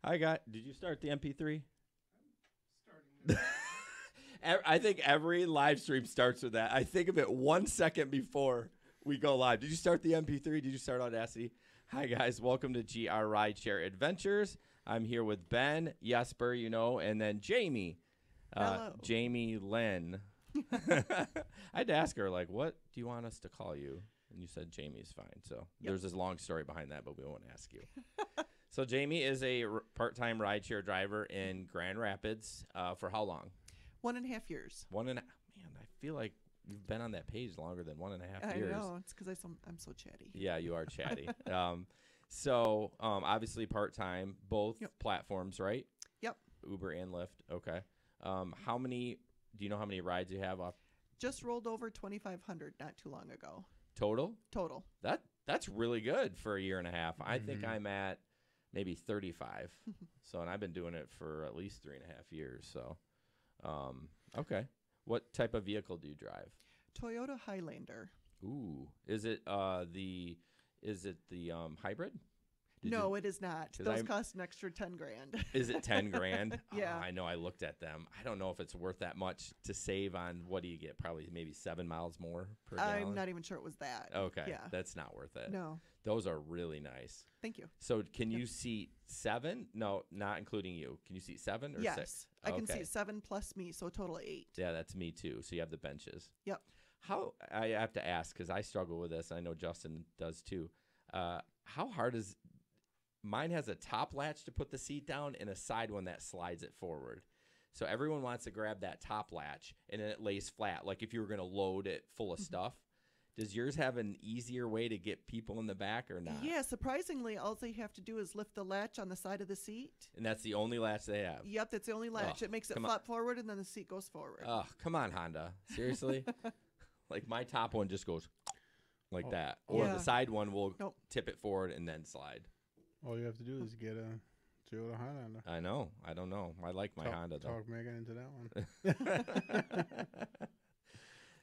Hi, guy. Did you start the MP3? Starting I think every live stream starts with that. I think of it 1 second before we go live. Did you start the MP3? Did you start Audacity? Hi, guys. Welcome to GR Rideshare Adventures. I'm here with Ben, Jesper, and then Jamey. Hello. Jamey Lynn. I had to ask her, what do you want us to call you? And you said Jamey's fine. So There's this long story behind that, but we won't ask you. So Jamey is a part-time rideshare driver in Grand Rapids. For how long? 1.5 years. Man, I feel like you've been on that page longer than 1.5 years. I know. It's because I'm so chatty. Yeah, you are chatty. Obviously part-time, both platforms, right? Yep. Uber and Lyft. Okay. Do you know how many rides you have off? Just rolled over 2,500 not too long ago. Total? Total. That's really good for a year and a half. I think I'm at maybe 35. And I've been doing it for at least 3.5 years. So, okay. What type of vehicle do you drive? Toyota Highlander. Ooh, is it the hybrid? No, it is not. Those cost an extra 10 grand. Is it 10 grand? Yeah. I know. I looked at them. I don't know if it's worth that much to save on. What do you get? Probably maybe 7 miles more per gallon. I'm not even sure it was that. Okay. Yeah. That's not worth it. No. Those are really nice. Thank you. So can you seat 7? No, not including you. Can you seat 7 or 6? Yes. I can seat 7 plus me, so a total of 8. Yeah, that's me too. So you have the benches. Yep. How, I have to ask, because I struggle with this. I know Justin does too. How hard is... Mine has a top latch to put the seat down and a side one that slides it forward. So everyone wants to grab that top latch, and then it lays flat, like if you were going to load it full of stuff. Does yours have an easier way to get people in the back or not? Yeah, surprisingly, all they have to do is lift the latch on the side of the seat. And that's the only latch they have? Yep, that's the only latch. It makes it flop forward, and then the seat goes forward. Oh, come on, Honda. Seriously? Like my top one just goes like that. Or the side one will tip it forward and then slide. All you have to do is get a Toyota Highlander. I know. I don't know. I like my Honda, though. Talk Megan into that one.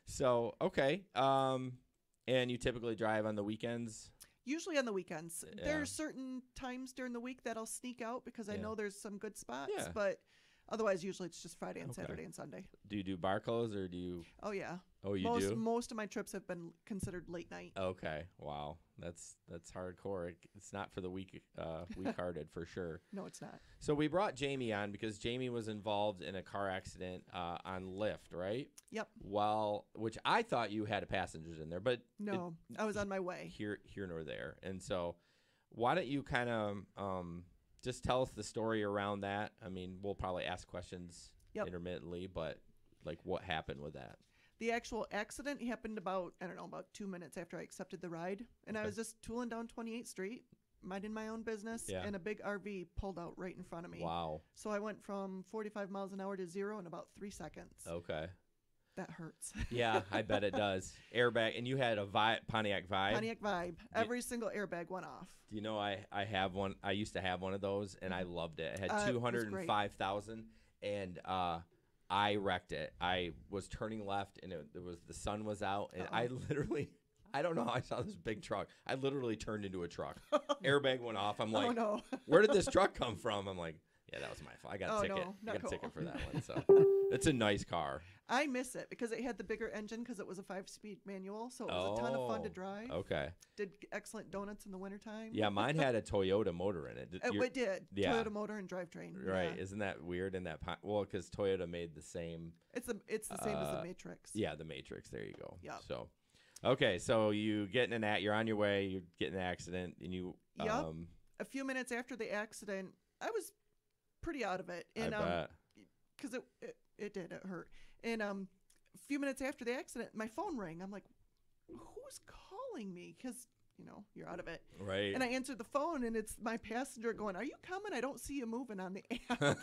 So, okay. And you typically drive on the weekends? Usually on the weekends. Yeah. There are certain times during the week that I'll sneak out because I know there's some good spots. But otherwise, usually it's just Friday and Saturday and Sunday. Do you do Barco's or do you? Oh, yeah. Oh, you do? Most of my trips have been considered late night. Okay. Wow. That's hardcore. It's not for the weak-hearted for sure. No, it's not. So we brought Jamey on because Jamey was involved in a car accident on Lyft, right? Yep. Well, which I thought you had passengers in there, but no, I was on my way. Here nor there. And so, why don't you kind of just tell us the story around that? I mean, we'll probably ask questions intermittently, but what happened with that? The actual accident happened about 2 minutes after I accepted the ride. And I was just tooling down 28th Street, minding my own business, and a big RV pulled out right in front of me. Wow. So I went from 45 miles an hour to 0 in about 3 seconds. Okay. That hurts. Yeah, I bet it does. Airbag, and you had a Pontiac Vibe? Pontiac Vibe. Every single airbag went off. Do you know I have one? I used to have one of those, and I loved it. It had 205,000, and I wrecked it. I was turning left, and the sun was out, and I don't know how I saw this big truck. I literally turned into a truck. Airbag went off. I'm like, no. Where did this truck come from? I'm like, yeah, that was my fault. I got a ticket. No, I got cool. a ticket for that one. So it's a nice car. I miss it because it had the bigger engine because it was a 5-speed manual, so it was a ton of fun to drive. Okay. Did excellent donuts in the wintertime. Yeah, mine had a Toyota motor in it. It did. Yeah. Toyota motor and drivetrain. Right. Yeah. Isn't that weird? Well, because Toyota made the same. It's the same as the Matrix. Yeah, the Matrix. There you go. Yeah. So, okay, so you get in you're on your way, you get in an accident, and you. Yep. A few minutes after the accident, I was pretty out of it, and I bet. Because it hurt, and a few minutes after the accident, my phone rang. I'm like, who's calling me? Because you're out of it. Right. And I answered the phone, and it's my passenger going, "Are you coming? I don't see you moving on the app."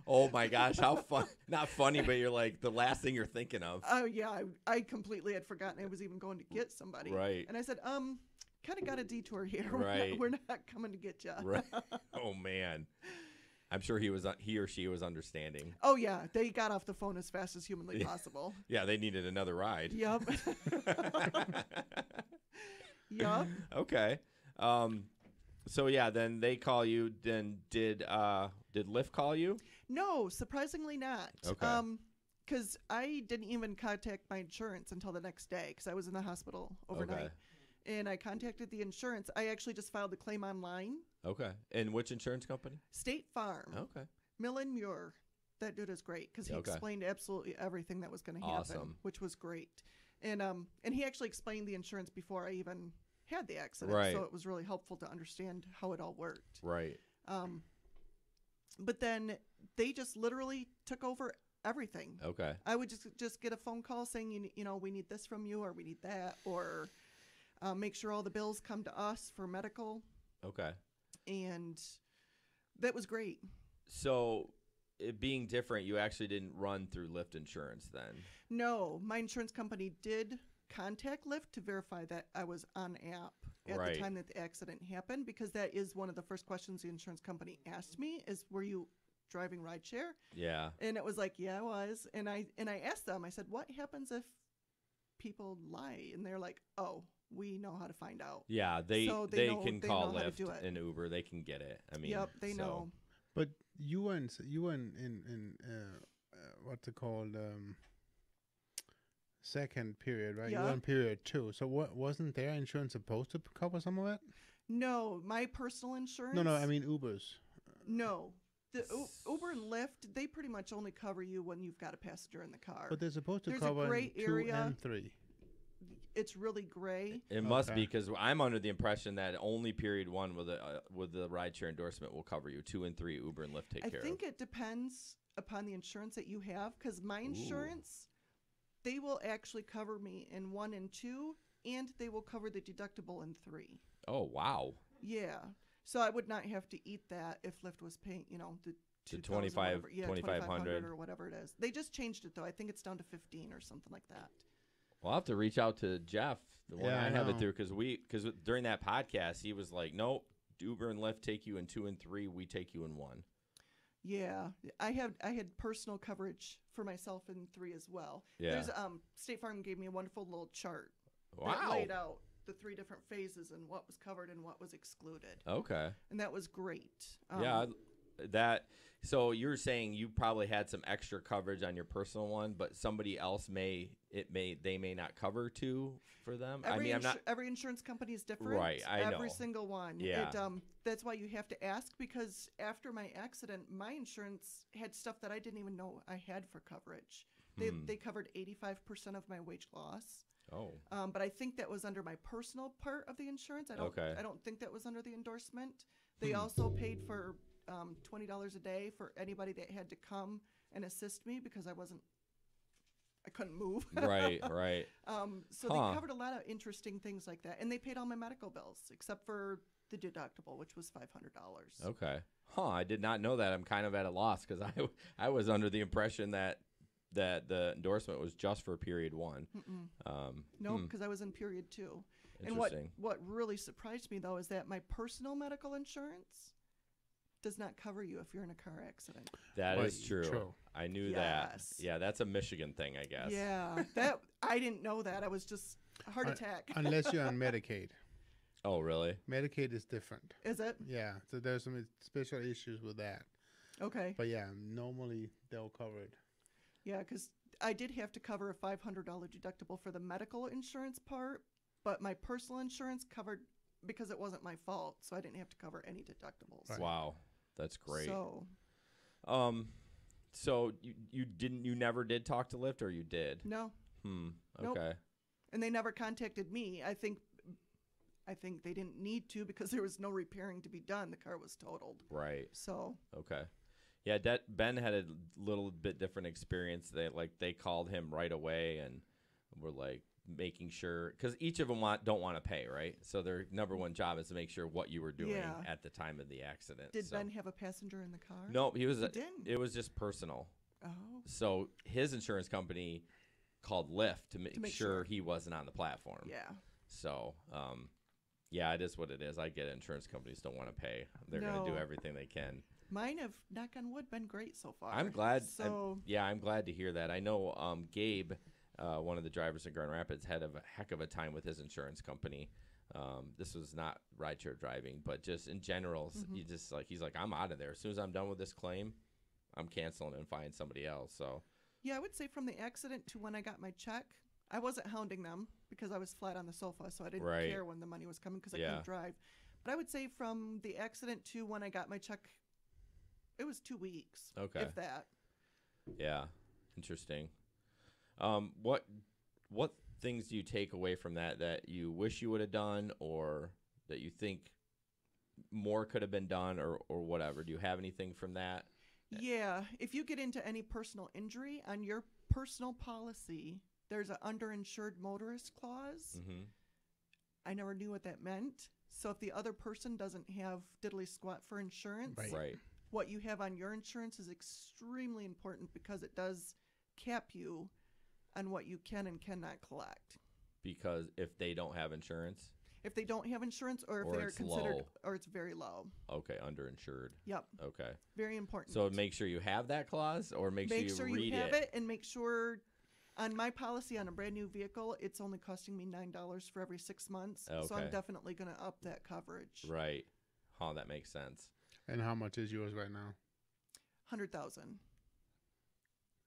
Oh my gosh, how fun! Not funny, but you're like the last thing you're thinking of. Oh yeah, I completely had forgotten I was even going to get somebody. Right. And I said, kind of got a detour here. Right. We're not coming to get you. Right. Oh man. I'm sure he or she was understanding. Oh yeah, they got off the phone as fast as humanly possible. Yeah, they needed another ride. Yep. Yep. Okay. So yeah, then they call you. Then did Lyft call you? No, surprisingly not. Okay. Because I didn't even contact my insurance until the next day because I was in the hospital overnight. Okay. And I contacted the insurance. I actually just filed the claim online. Okay. And which insurance company? State Farm. Okay. Millen Muir. That dude is great because he explained absolutely everything that was going to happen, which was great. And he actually explained the insurance before I even had the accident. Right. So it was really helpful to understand how it all worked. Right. But then they just literally took over everything. Okay. I would just get a phone call saying, you know, we need this from you, or we need that, or make sure all the bills come to us for medical. Okay. And that was great. So it being different, you actually didn't run through Lyft insurance then? No, my insurance company did contact Lyft to verify that I was on app at the time that the accident happened, because that is one of the first questions the insurance company asked me is, were you driving rideshare? Yeah. And it was like, yeah, I was. And I asked them, I said, what happens if people lie? And they're like, oh, we know how to find out. Yeah, they can call Lyft do it. and Uber. They can get it. I mean, yep, they know. But you were in what's it called, second period, right? Yeah. You were in period 2. So what, wasn't their insurance supposed to cover some of it? No, my personal insurance. No, I mean Uber's. No. The Uber and Lyft, they pretty much only cover you when you've got a passenger in the car. But they're supposed to There's cover a gray 2 area. and 3. It's really gray. It must be, because I'm under the impression that only period 1 with the rideshare endorsement will cover you. 2 and 3, Uber and Lyft take care of. I think it depends upon the insurance that you have, because my insurance, they will actually cover me in 1 and 2, and they will cover the deductible in 3. Oh, wow. Yeah. So I would not have to eat that if Lyft was paying, you know, the $2,500 or whatever it is. They just changed it, though. I think it's down to 15 or something like that. Well, I'll have to reach out to Jeff, the one I have it through, because during that podcast, he was like, nope, Uber and Lyft take you in 2 and 3, we take you in 1. Yeah, I had personal coverage for myself in 3 as well. Yeah. There's State Farm gave me a wonderful little chart that laid out the 3 different phases and what was covered and what was excluded. Okay. And that was great. So you're saying you probably had some extra coverage on your personal one, but somebody else they may not cover too for them. Every insurance company is different. Right, I know. Every single one. Yeah. That's why you have to ask, because after my accident, my insurance had stuff that I didn't even know I had for coverage. They covered 85% of my wage loss. Oh. But I think that was under my personal part of the insurance. I don't think that was under the endorsement. They also paid for $20 a day for anybody that had to come and assist me, because I couldn't move. Right. So they covered a lot of interesting things like that, and they paid all my medical bills except for the deductible, which was $500. Okay. I did not know that. I'm kind of at a loss, because I was under the impression that the endorsement was just for period 1. No, because I was in period 2. And what really surprised me, though, is that my personal medical insurance does not cover you if you're in a car accident. That is true. I knew that. Yeah, that's a Michigan thing, I guess. Yeah, I didn't know that. I was just a heart attack. Unless you're on Medicaid. Oh, really? Medicaid is different. Is it? Yeah, so there's some special issues with that. Okay. But yeah, normally they'll cover it. Yeah, because I did have to cover a $500 deductible for the medical insurance part, but my personal insurance covered, because it wasn't my fault, so I didn't have to cover any deductibles. Right. Wow, that's great. So you never did talk to Lyft, or you did? No. Okay. Nope. And they never contacted me. I think they didn't need to, because there was no repairing to be done. The car was totaled. Right. So. Okay. Yeah, Ben had a little bit different experience. They called him right away and were like making sure, because each of them don't want to pay, right? So their number one job is to make sure what you were doing at the time of the accident. Did Ben have a passenger in the car? No, he didn't. It was just personal. Oh. So his insurance company called Lyft to make sure he wasn't on the platform. Yeah. So, yeah, it is what it is. I get it. Insurance companies don't want to pay. They're going to do everything they can. Mine have, knock on wood, been great so far. I'm glad. So I'm glad to hear that. I know Gabe, one of the drivers in Grand Rapids, had a heck of a time with his insurance company. This was not rideshare driving, but just in general, you just like, he's like, I'm out of there. As soon as I'm done with this claim, I'm canceling and finding somebody else. So yeah, I would say from the accident to when I got my check, I wasn't hounding them because I was flat on the sofa, so I didn't care when the money was coming because I couldn't drive. But I would say from the accident to when I got my check, it was 2 weeks. Okay. If that. Yeah. Interesting. What things do you take away from that you wish you would have done, or that you think more could have been done, or whatever? Do you have anything from that? Yeah. If you get into any personal injury on your personal policy, there's an underinsured motorist clause. I never knew what that meant. So if the other person doesn't have diddly squat for insurance, Right. what you have on your insurance is extremely important because it does cap you on what you can and cannot collect. Because if they don't have insurance? If they don't have insurance, or if they're considered low. Or it's very low. Okay, underinsured. Yep. Okay. Very important. So make sure you have that clause, or make sure you read have it, and make sure on my policy on a brand new vehicle, it's only costing me $9 for every 6 months. Okay. So I'm definitely going to up that coverage. Right. Oh, that makes sense. And how much is yours right now? 100,000.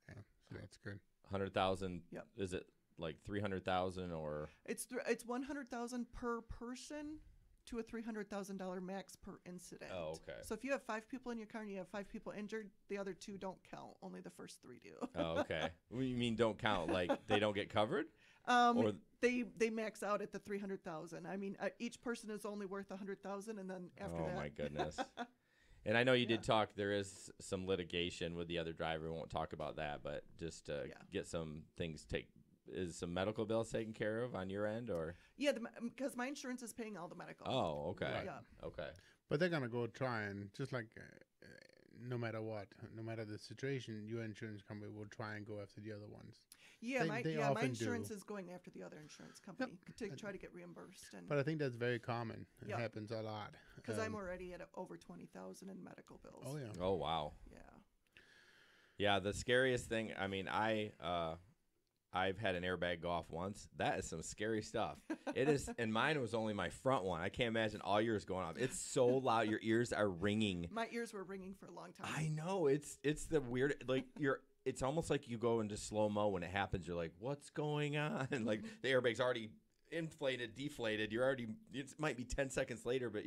Yeah, so that's good. 100,000. Yep. Is it like 300,000 or? It's 100,000 per person to a $300,000 max per incident. Oh, okay. So if you have 5 people in your car and you have 5 people injured, the other 2 don't count. Only the first 3 do. Oh, okay. What do you mean don't count? Like they don't get covered? Or they max out at the 300,000. I mean, each person is only worth 100,000, and then after that. Oh my goodness. And I know you did talk. There is some litigation with the other driver. We won't talk about that, but just to get some things is some medical bills taken care of on your end, or? Yeah, because my insurance is paying all the medical. Oh, okay. Right. Yeah. Okay. But they're gonna go try and just like no matter what, no matter the situation, your insurance company will try and go after the other ones. Yeah, my insurance do. is going after the other insurance company to try to get reimbursed. But I think that's very common. It happens a lot. Because I'm already at over 20,000 in medical bills. Oh yeah. Oh wow. Yeah. Yeah, the scariest thing. I mean, I've had an airbag go off once. That is some scary stuff. It is, and mine was only my front one. I can't imagine all yours going off. It's so loud. Your ears are ringing. My ears were ringing for a long time. I know. It's the weird, like it's almost like you go into slow-mo when it happens. You're like, what's going on? Like the airbag's already inflated, deflated. It might be 10 seconds later, but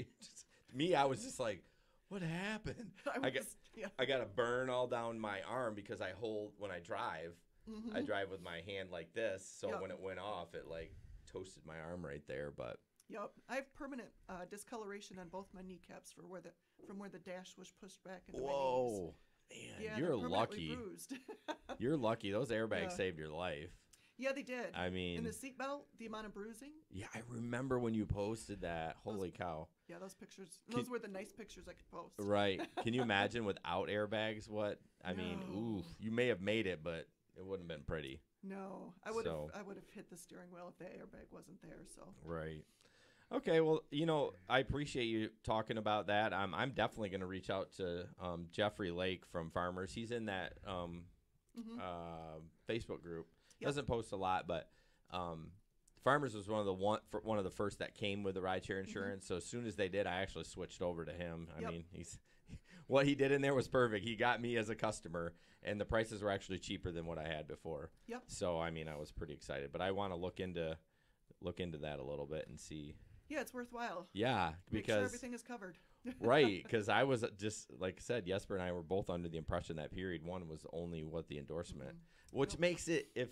I was just like, what happened? I got a burn all down my arm because I hold, when I drive, I drive with my hand like this. So when it went off, it like toasted my arm right there. But yep, I have permanent discoloration on both my kneecaps from where the dash was pushed back into my knees. Man, you're lucky. Bruised. You're lucky. Those airbags saved your life. Yeah, they did. I mean, and the seatbelt, the amount of bruising. Yeah, I remember when you posted that. Holy cow. Yeah, those pictures. Those were the nice pictures I could post. Right. Can you imagine without airbags? I mean, oof. You may have made it, but it wouldn't have been pretty. No, I would have hit the steering wheel if the airbag wasn't there. So. Right. Okay, well, I appreciate you talking about that. I'm definitely going to reach out to Jeffrey Lake from Farmers. He's in that Facebook group. Yep. Doesn't post a lot, but Farmers was one of the first that came with the rideshare insurance. So as soon as they did, I actually switched over to him. I mean, what he did in there was perfect. He got me as a customer, and the prices were actually cheaper than what I had before. Yep. So I mean, I was pretty excited, but I want to look into that a little bit and see. Yeah, it's worthwhile. Yeah, because make sure everything is covered. Right, because I was just, like I said, Jesper and I were both under the impression that period one was only what the endorsement, which makes it, if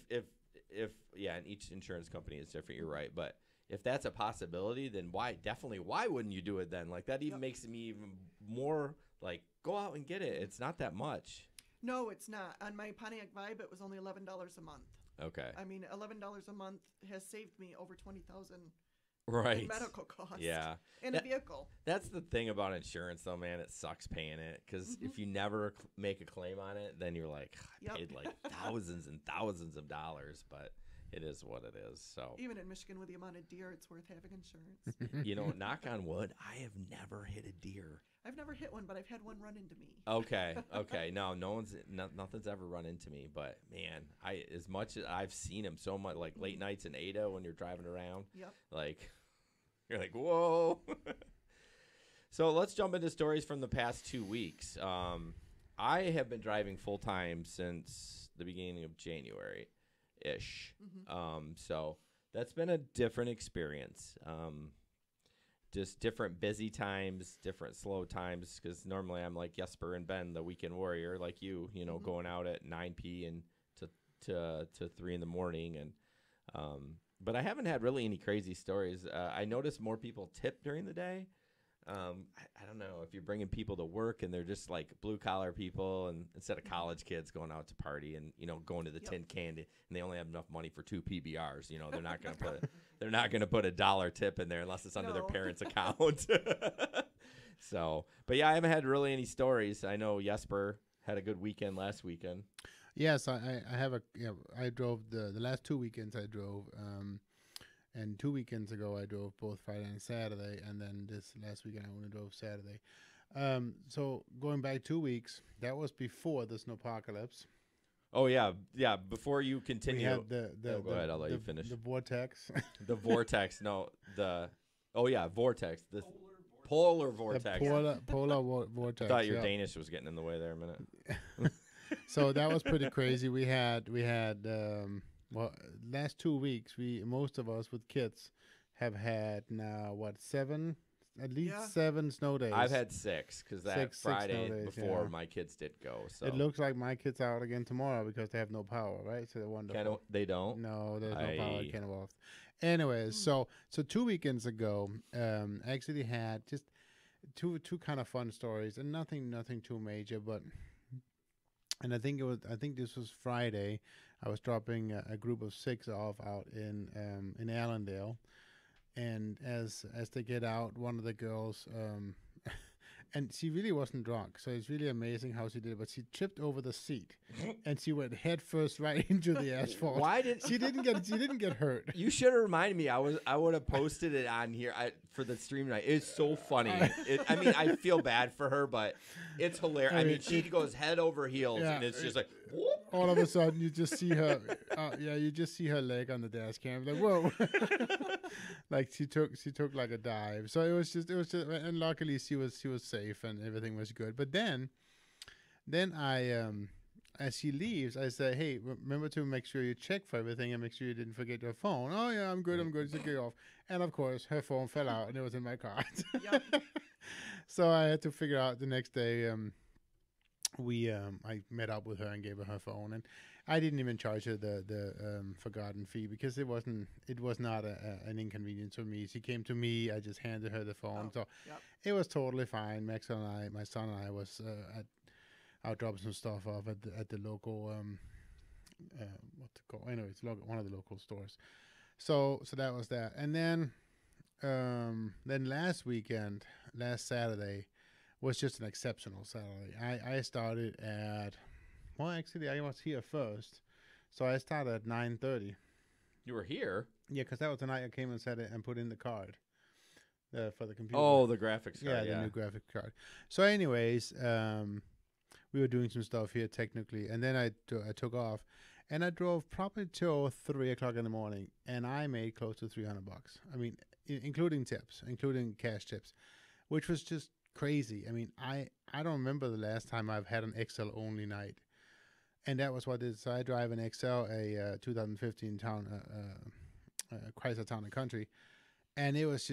and each insurance company is different, you're right, but if that's a possibility, then why wouldn't you do it then? Like, that even makes me even more, like, go out and get it. It's not that much. No, it's not. On my Pontiac Vibe, it was only $11 a month. Okay. I mean, $11 a month has saved me over $20,000. Right. In medical costs. Yeah. In a vehicle. That's the thing about insurance, though, man. It sucks paying it because if you never make a claim on it, then you're like, I paid like thousands and thousands of dollars, but it is what it is. So even in Michigan, with the amount of deer, it's worth having insurance. Knock on wood, I have never hit a deer. I've never hit one, but I've had one run into me. Okay. No, nothing's ever run into me. But man, as much as I've seen him so much, like late nights in Ada when you're driving around. Yep. Like, You're like, whoa. So let's jump into stories from the past 2 weeks. I have been driving full time since the beginning of January-ish. So that's been a different experience. Just different busy times, different slow times, because normally I'm like Jesper and Ben, the weekend warrior, like you know, going out at 9 p. and to 3 in the morning. And but I haven't had really any crazy stories. I noticed more people tip during the day. I don't know if you're bringing people to work and they're just like blue collar people, and instead of college kids going out to party and, you know, going to the tin can, and they only have enough money for 2 PBRs, you know, they're not going to put a $1 tip in there unless it's under their parents' account. So, but yeah, I haven't had really any stories. I know Jesper had a good weekend last weekend. Yes, I have I drove the last 2 weekends I drove, and 2 weekends ago, I drove both Friday and Saturday, and then this last weekend, I only drove Saturday. So going back 2 weeks, that was before the snowpocalypse. Oh, yeah. Yeah, before you continue. We had go ahead, I'll let you finish. The vortex. The vortex, vortex. The polar vortex. The polar vortex. I thought your Danish was getting in the way there a minute. So that was pretty crazy. We had last 2 weeks, most of us with kids have had now at least 7 snow days. I've had 6 because that Friday before my kids did go. So it looks like my kids are out again tomorrow because they have no power, right? So they're wonderful. They don't? No, there's no power at Kennewold. Anyways, so 2 weekends ago, I actually had just two kind of fun stories, and nothing too major, but. And I think this was Friday. I was dropping a group of 6 off out in Allendale, and as they get out, one of the girls, and she really wasn't drunk, so it's really amazing how she did it. But she tripped over the seat, and she went head first right into the asphalt. She didn't get hurt? You should have reminded me. I would have posted it on here for the stream tonight. It's so funny. I feel bad for her, but it's hilarious. She goes head over heels, and it's just like. Whoop. All of a sudden, you just see her. You just see her leg on the dash cam. Like, whoa! Like she took like a dive. So it was just, and luckily she was safe and everything was good. But then I, as she leaves, I say, hey, remember to make sure you check for everything and make sure you didn't forget your phone. Oh yeah, I'm good. So get off. And of course, her phone fell out and it was in my car. Yep. So I had to figure out the next day. I met up with her and gave her phone, and I didn't even charge her the forgotten fee because it was not an inconvenience for me. She came to me, I just handed her the phone, It was totally fine. Max and my son and I was out dropping some stuff off at the local one of the local stores. So that was that, and then last Saturday. Was just an exceptional Saturday. I started actually I was here first, so I started at 9:30. You were here? Yeah, because that was the night I came and set it and put in the card for the computer. Oh, the graphics card. Yeah, the new graphics card. So, anyways, we were doing some stuff here technically, and then I took off, and I drove probably till 3 o'clock in the morning, and I made close to $300. I mean, including tips, including cash tips, which was just crazy. I mean, I don't remember the last time I've had an XL only night, and that was what it is. So I drive an XL, a 2015 Chrysler Town and Country, and it was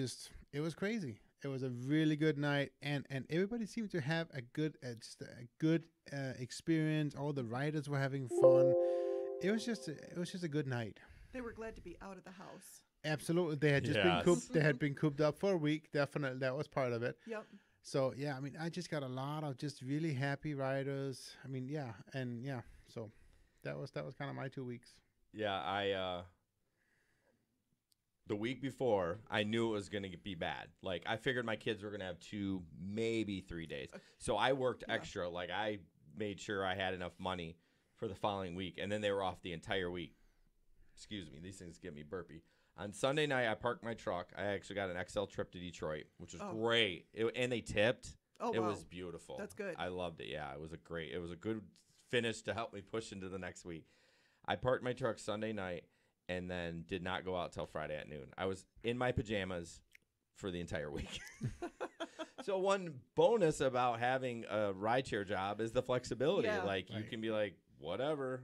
crazy. It was a really good night, and everybody seemed to have a good experience. All the riders were having fun. It was just a good night. They were glad to be out of the house. Absolutely, they had just been cooped. They had been cooped up for a week. Definitely, that was part of it. Yep. So, yeah, I mean, I just got a lot of just really happy riders. I mean, so that was kind of my 2 weeks. Yeah, the week before, I knew it was going to be bad. Like, I figured my kids were going to have 2, maybe 3 days. So I worked extra. Like, I made sure I had enough money for the following week, and then they were off the entire week. Excuse me, these things get me burpy. On Sunday night, I parked my truck. I actually got an XL trip to Detroit, which was great. And they tipped. Oh, it was beautiful. That's good. I loved it. Yeah, it was a good finish to help me push into the next week. I parked my truck Sunday night and then did not go out till Friday at noon. I was in my pajamas for the entire week. So one bonus about having a rideshare job is the flexibility. Yeah. Like you can be like, whatever,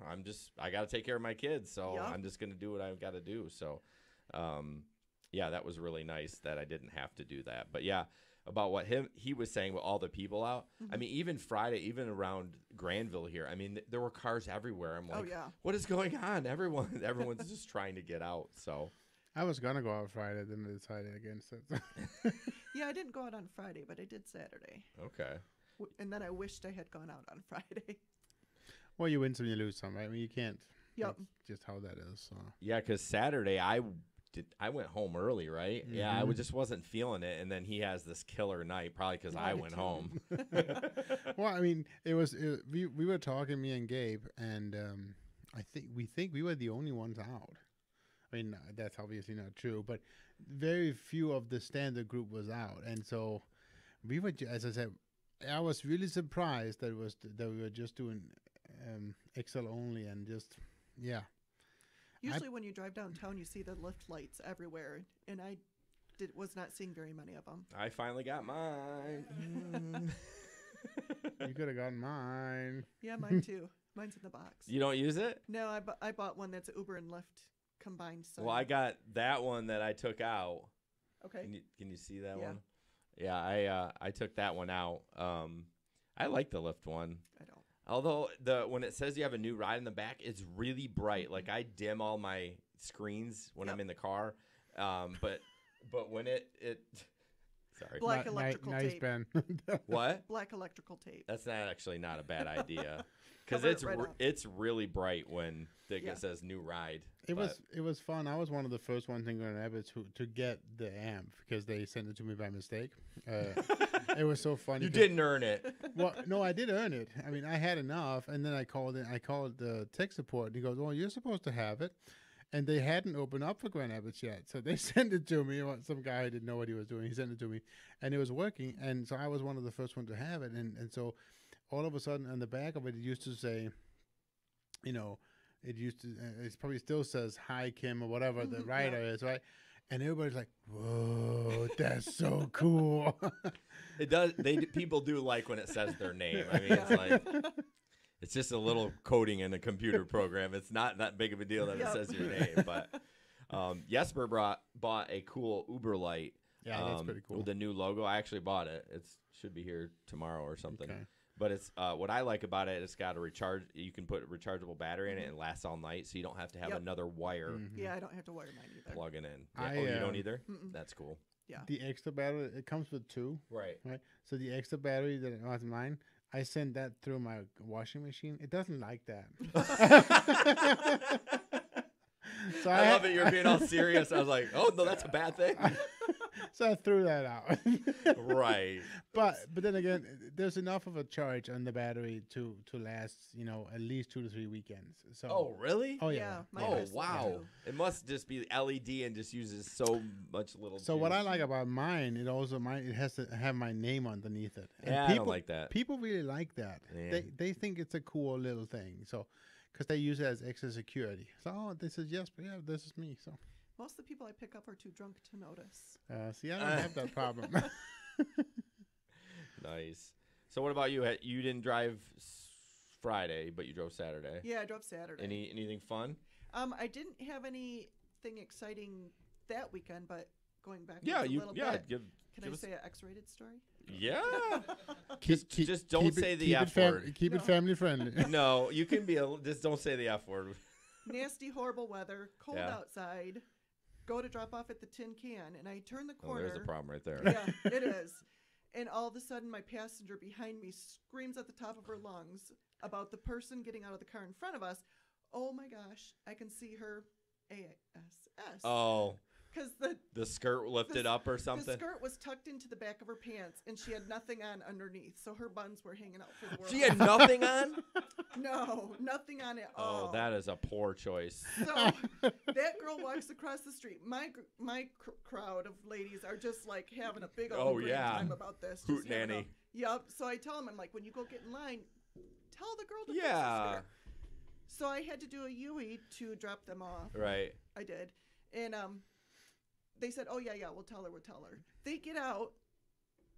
I got to take care of my kids, so Yep. I'm just going to do what I've got to do. So, yeah, that was really nice that I didn't have to do that. But yeah, about what he was saying with all the people out. I mean, even Friday, even around Granville here, I mean, there were cars everywhere. I'm like, what is going on? Everyone's just trying to get out. So I was gonna go out Friday, then I decided against it. Yeah, I didn't go out on Friday, but I did Saturday. Okay. And then I wished I had gone out on Friday. Well, you win some, you lose some, right? I mean, you can't. Yep. That's just how that is. So. Yeah, because Saturday I went home early, right? Mm-hmm. Yeah, I just wasn't feeling it, and then he has this killer night, probably because I went home. Well, I mean, we were talking, me and Gabe, and I think we were the only ones out. I mean, that's obviously not true, but very few of the standard group was out, and so we were. As I said, I was really surprised that we were just doing Excel only, and just Usually when you drive downtown, you see the Lyft lights everywhere, and I was not seeing very many of them. I finally got mine. You could have gotten mine. Yeah, mine too. Mine's in the box. You don't use it? No, I bought one that's Uber and Lyft combined. So. Well, I got that one that I took out. Okay. Can you see that Yeah. one? Yeah, I took that one out. I like the Lyft one. I don't. Although when it says you have a new ride in the back, it's really bright. Like I dim all my screens when I'm in the car. But when it sorry. Black electrical nice, tape. Ben. What? Black electrical tape. That's not a bad idea. Because Cover it right up. it's really bright when it says new ride. It was fun. I was one of the first ones in Grand Rapids to get the amp because they sent it to me by mistake. It was so funny. You didn't earn it. Well, no, I did earn it. I mean, I had enough, and then I called the tech support, and he goes, "Oh, you're supposed to have it," and they hadn't opened up for Grand Rapids yet, so they sent it to me. Some guy didn't know what he was doing. He sent it to me, and it was working, and so I was one of the first ones to have it, and so all of a sudden on the back of it, it used to say, it probably still says "Hi Kim" or whatever the rider is, right? And everybody's like, "Whoa, that's so cool!" It does. People do like when it says their name. I mean, it's like it's just a little coding in a computer program. It's not that big of a deal that it says your name. But Jesper bought a cool Uber light. Yeah, that's pretty cool. With the new logo. I actually bought it. It should be here tomorrow or something. Okay. But it's what I like about it. It's got a recharge. You can put a rechargeable battery in it and it lasts all night, so you don't have to have another wire Yeah, I don't have to wire mine either. plugging in. Yeah. You don't either? That's cool. Yeah. The extra battery, it comes with two. Right. So the extra battery that was mine, I sent that through my washing machine. It doesn't like that. So I love it. You're being all serious. I was like, oh, no, that's a bad thing. So I threw that out. Right. But then again, there's enough of a charge on the battery to last, at least 2 to 3 weekends. So. Oh, really? Oh, yeah. mine Oh, does wow. too. It must just be LED and just uses so much little So juice. what I like about mine, it has to have my name underneath it. And Yeah, I don't like that. People really like that. Yeah. They think it's a cool little thing. So, because they use it as extra security. So, oh, this is Jesper. Yeah, this is me. So. Most of the people I pick up are too drunk to notice. See, I don't have that problem. Nice. So what about you? You didn't drive Friday, but you drove Saturday. Yeah, I drove Saturday. Anything fun? I didn't have anything exciting that weekend, but going back Yeah, a little bit. Can I say an X-rated story? Yeah. Keep- just don't keep say it- the keep F it word. Keep it family friendly. No, you can be just don't say the F word. Nasty, horrible weather, cold Yeah. outside. Go to drop off at the tin can, and I turn the Oh, corner. there's a problem right there. Yeah, it is. And all of a sudden, my passenger behind me screams at the top of her lungs about the person getting out of the car in front of us. Oh my gosh, I can see her ASS. Oh, Because the skirt lifted up or the something. skirt was tucked into the back of her pants, and she had nothing on underneath, so her buns were hanging out for the world. She had nothing on? No, nothing on at all. Oh, that is a poor choice. So that girl walks across the street. My crowd of ladies are just like having a big old great time about this. Hoot nanny. Yep. So I tell them, I'm like, when you go get in line, tell the girl to fix Yeah. the skirt. So I had to do a UE to drop them off. Right. I did. And they said, oh, yeah, we'll tell her. They get out.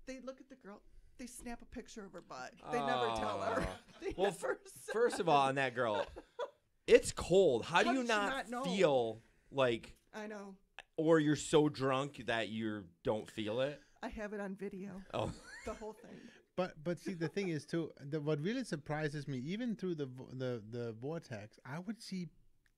They look at the girl. They snap a picture of her butt. They never tell her. Well, first of all, on that girl, it's cold. How do you not feel like... I know. Or you're so drunk that you don't feel it? I have it on video. Oh. The whole thing. But see, the thing is, too, what really surprises me, even through the vortex, I would see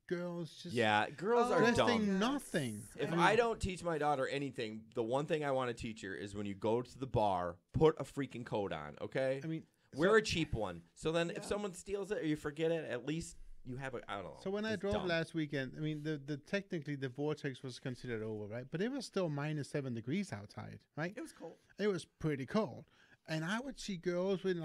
girls just girls are dumb. Nothing. If I don't teach my daughter anything, the one thing I want to teach her is when you go to the bar, put a freaking coat on, okay? I mean, wear a cheap one. So then if someone steals it or you forget it, at least you have I don't know. So when I drove last weekend, I mean, the technically the vortex was considered over, right? But it was still -7 degrees outside, right? It was cold. It was pretty cold. And I would see girls with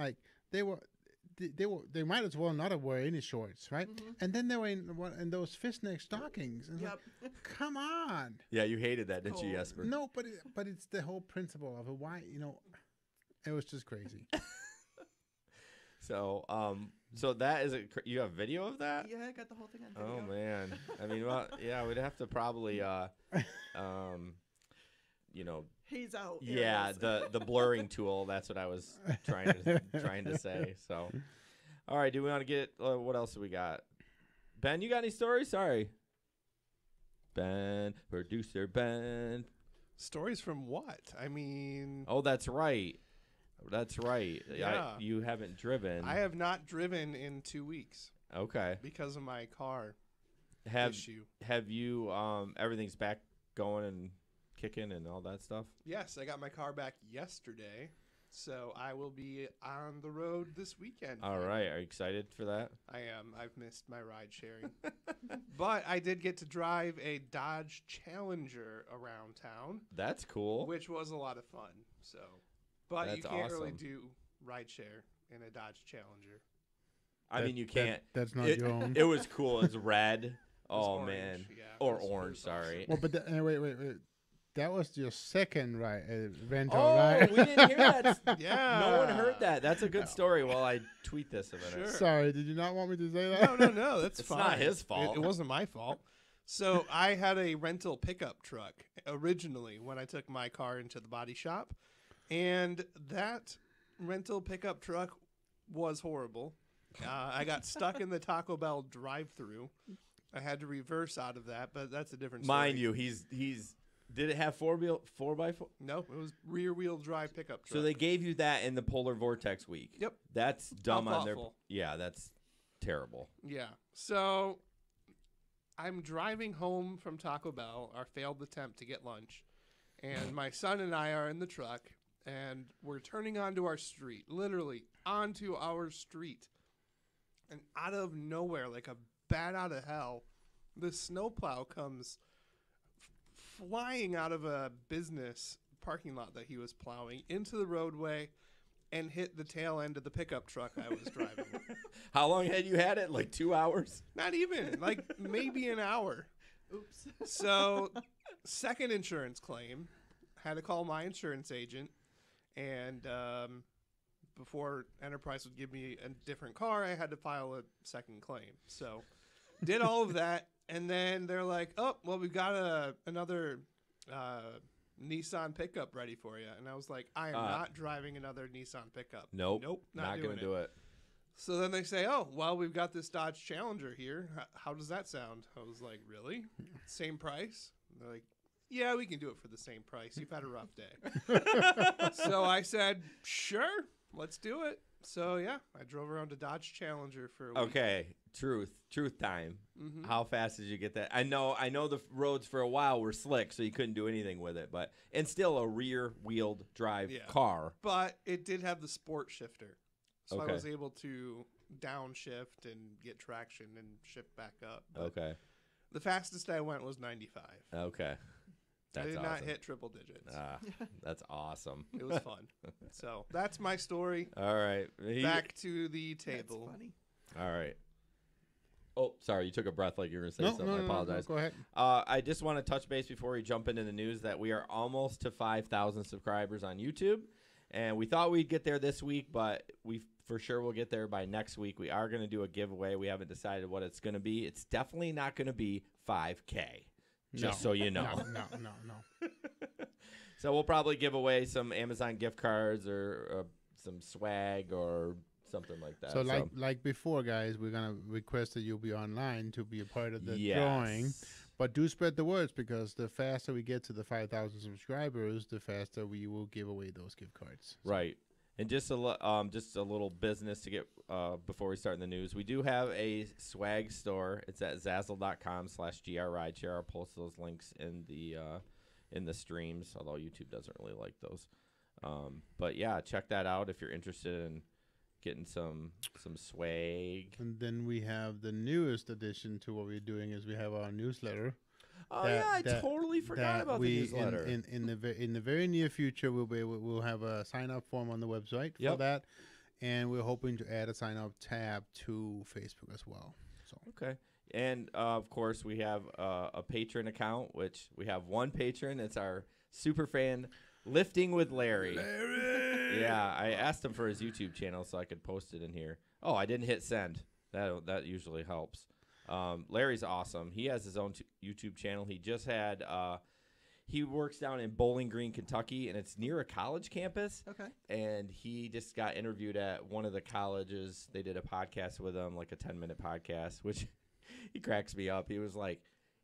they might as well not have wear any shorts, right? Mm-hmm. And then they were in those fishnet stockings. And yep. Like, come on. Yeah, you hated that, didn't you, Jesper? No, but it's the whole principle of it. Why, it was just crazy. So that is you have video of that? Yeah, I got the whole thing on video. Oh man. I mean, well, yeah, we'd have to probably He's out. Yeah, the blurring tool. That's what I was trying to say. So, all right. Do we want to get what else do we got? Ben, you got any stories? Sorry, Ben, producer Ben. Stories from what? I mean. Oh, that's right. That's right. Yeah. You haven't driven. I have not driven in 2 weeks. Okay. Because of my car issue. Have you? Everything's back going and kicking and all that stuff? Yes, I got my car back yesterday, so I will be on the road this weekend. All right. Are you excited for that? I am. I've missed my ride sharing. But I did get to drive a Dodge Challenger around town. That's cool. Which was a lot of fun. So, but that's you can't really awesome. do ride share in a Dodge Challenger. I mean, you can't. That's not your own. It was cool. It's red. Oh, orange, man. yeah. Or orange, sorry. Well, but wait. That was your second rental, oh, right? We didn't hear that. Yeah. No one heard that. That's a good story. While I tweet this a minute. Sure. Sorry, did you not want me to say that? No. That's it's fine. It's not his fault. It wasn't my fault. So I had a rental pickup truck originally when I took my car into the body shop. And that rental pickup truck was horrible. I got stuck in the Taco Bell drive-thru. I had to reverse out of that, but that's a different story. Mind you, he's did it have 4x4? No, it was rear-wheel drive pickup truck. So they gave you that in the polar vortex week. Yep. That's dumb on their. Awful. Yeah, that's terrible. Yeah. So I'm driving home from Taco Bell, our failed attempt to get lunch, and my son and I are in the truck, and we're turning onto our street, literally onto our street. And out of nowhere, like a bat out of hell, the snowplow comes flying out of a business parking lot that he was plowing into the roadway and hit the tail end of the pickup truck I was driving. How long had you had it? Like 2 hours? Not even. Like maybe an hour. Oops. So, second insurance claim. Had to call my insurance agent. And before Enterprise would give me a different car, I had to file a second claim. So, did all of that. And then they're like, oh, well, we've got another Nissan pickup ready for you. And I was like, I am not driving another Nissan pickup. Nope. Not going to do it. So then they say, oh, well, we've got this Dodge Challenger here. How does that sound? I was like, really? Same price? And they're like, yeah, we can do it for the same price. You've had a rough day. So I said, sure, let's do it. So, yeah, I drove around a Dodge Challenger for a week. Okay, truth time. Mm-hmm. How fast did you get that? I know the roads for a while were slick, so you couldn't do anything with it. And still a rear-wheeled drive car. But it did have the sport shifter. So okay. I was able to downshift and get traction and shift back up. But okay. The fastest I went was 95. Okay. That's I did awesome. not hit triple digits. That's awesome. It was fun. So that's my story. All right. Back to the table. That's funny. All right. Oh, sorry. You took a breath like you were going to say something. I apologize. No, go ahead. I just want to touch base before we jump into the news that we are almost to 5,000 subscribers on YouTube. And we thought we'd get there this week, but we for sure will get there by next week. We are going to do a giveaway. We haven't decided what it's going to be. It's definitely not going to be $5K. Just so you know. No. So we'll probably give away some Amazon gift cards or some swag or something like that. So like before, guys, we're gonna request that you'll be online to be a part of the Yes. drawing. But do spread the words, because the faster we get to the 5,000 subscribers, the faster we will give away those gift cards. Right. And just a little business to get before we start in the news. We do have a swag store. It's at zazzle.com/grrideshare. I'll post those links in the streams, although YouTube doesn't really like those. But yeah, check that out if you're interested in getting some swag. And then we have the newest addition to what we're doing is we have our newsletter. Oh I totally forgot about the newsletter. In the very near future, we'll have a sign up form on the website for that, and we're hoping to add a sign up tab to Facebook as well. So okay, and of course we have a patron account, which we have one patron. It's our super fan, Lifting with Larry. Yeah, I asked him for his YouTube channel so I could post it in here. Oh, I didn't hit send. That usually helps. Larry's awesome. He has his own YouTube channel. He just had he works down in Bowling Green, Kentucky, and it's near a college campus. Okay. And he just got interviewed at one of the colleges. They did a podcast with him, like a 10-minute podcast, which he cracks me up. He was like,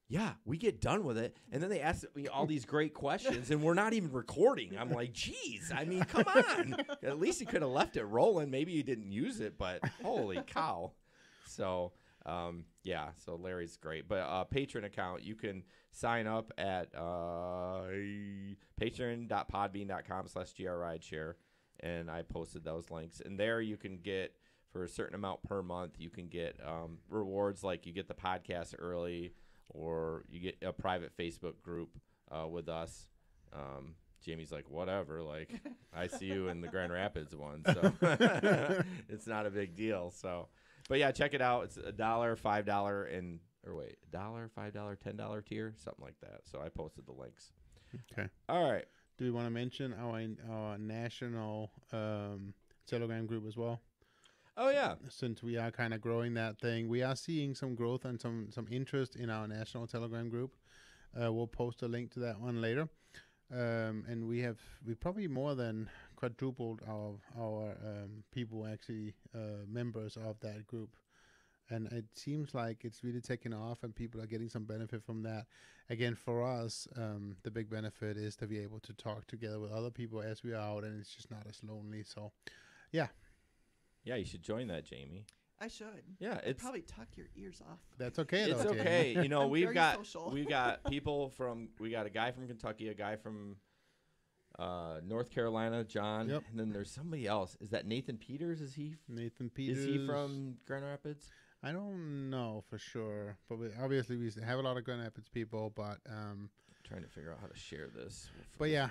yeah, we get done with it, and then they ask me all these great questions, and we're not even recording. I'm like, geez, I mean, come on. At least you could have left it rolling. Maybe you didn't use it, but holy cow. So, yeah, so Larry's great. But patron account, you can sign up at patron.podbean.com/grrideshare, and I posted those links. And there you can get, for a certain amount per month, you can get rewards like you get the podcast early, or you get a private Facebook group with us. Jamie's like, whatever, like, I see you in the Grand Rapids one, so it's not a big deal. So, but yeah, check it out. It's $1, $5, and $5, $10 tier, something like that. So I posted the links. Okay. All right. Do we want to mention our national Telegram group as well? Oh, yeah. Since we are kind of growing that thing, we are seeing some growth and some interest in our national Telegram group. We'll post a link to that one later. And we probably more than quadrupled our people actually members of that group. And it seems like it's really taking off and people are getting some benefit from that. Again, for us, the big benefit is to be able to talk together with other people as we are out, and it's just not as lonely. So, yeah. Yeah, you should join that, Jamie. I should. Yeah, I'd probably tuck your ears off. That's okay. It's though, okay. Jamie. You know, we've got people from. We got a guy from Kentucky, a guy from North Carolina, John, Yep. and then there's somebody else. Is that Nathan Peters? Is he? Nathan Peters. Is he from Grand Rapids? I don't know for sure, but we have a lot of Grand Rapids people. But Trying to figure out how to share this. but yeah.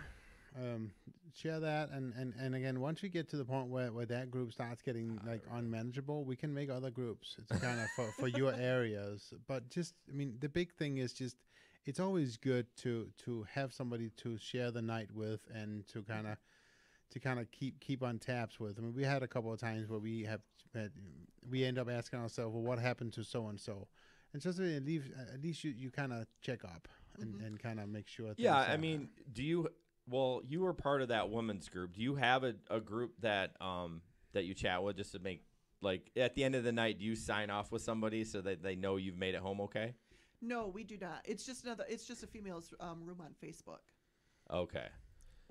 Share that, and again, once we get to the point where that group starts getting like unmanageable, we can make other groups. It's kind of for your areas. But just, I mean, the big thing is just, it's always good to have somebody to share the night with and to kind of keep on tabs with. I mean, we had a couple of times where we end up asking ourselves, well, what happened to so and so, and just at least you kind of check up and kind of make sure. Yeah, I mean, do you? Well, you were part of that women's group. Do you have a group that you chat with just to make, like, at the end of the night, do you sign off with somebody so that they know you've made it home okay? No, we do not. It's just a females room on Facebook. Okay.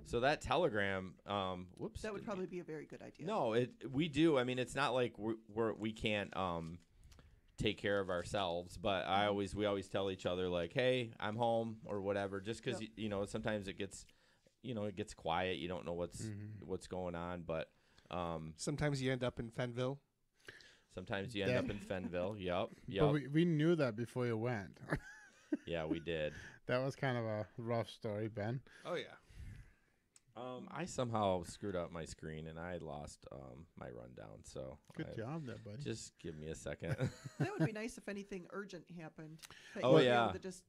So that Telegram, That would probably be a very good idea. No, we do. I mean, it's not like we can't take care of ourselves, but we always tell each other, like, hey, I'm home or whatever, just because, you know, sometimes it gets quiet. You don't know what's going on, but sometimes you end up in Fenville. Sometimes you end up in Fenville. Yep. But we knew that before you went. Yeah, we did. That was kind of a rough story, Ben. Oh, yeah. I somehow screwed up my screen and I lost my rundown. So good job there, buddy. Just give me a second. That would be nice if anything urgent happened. That Oh, you would be yeah. able to just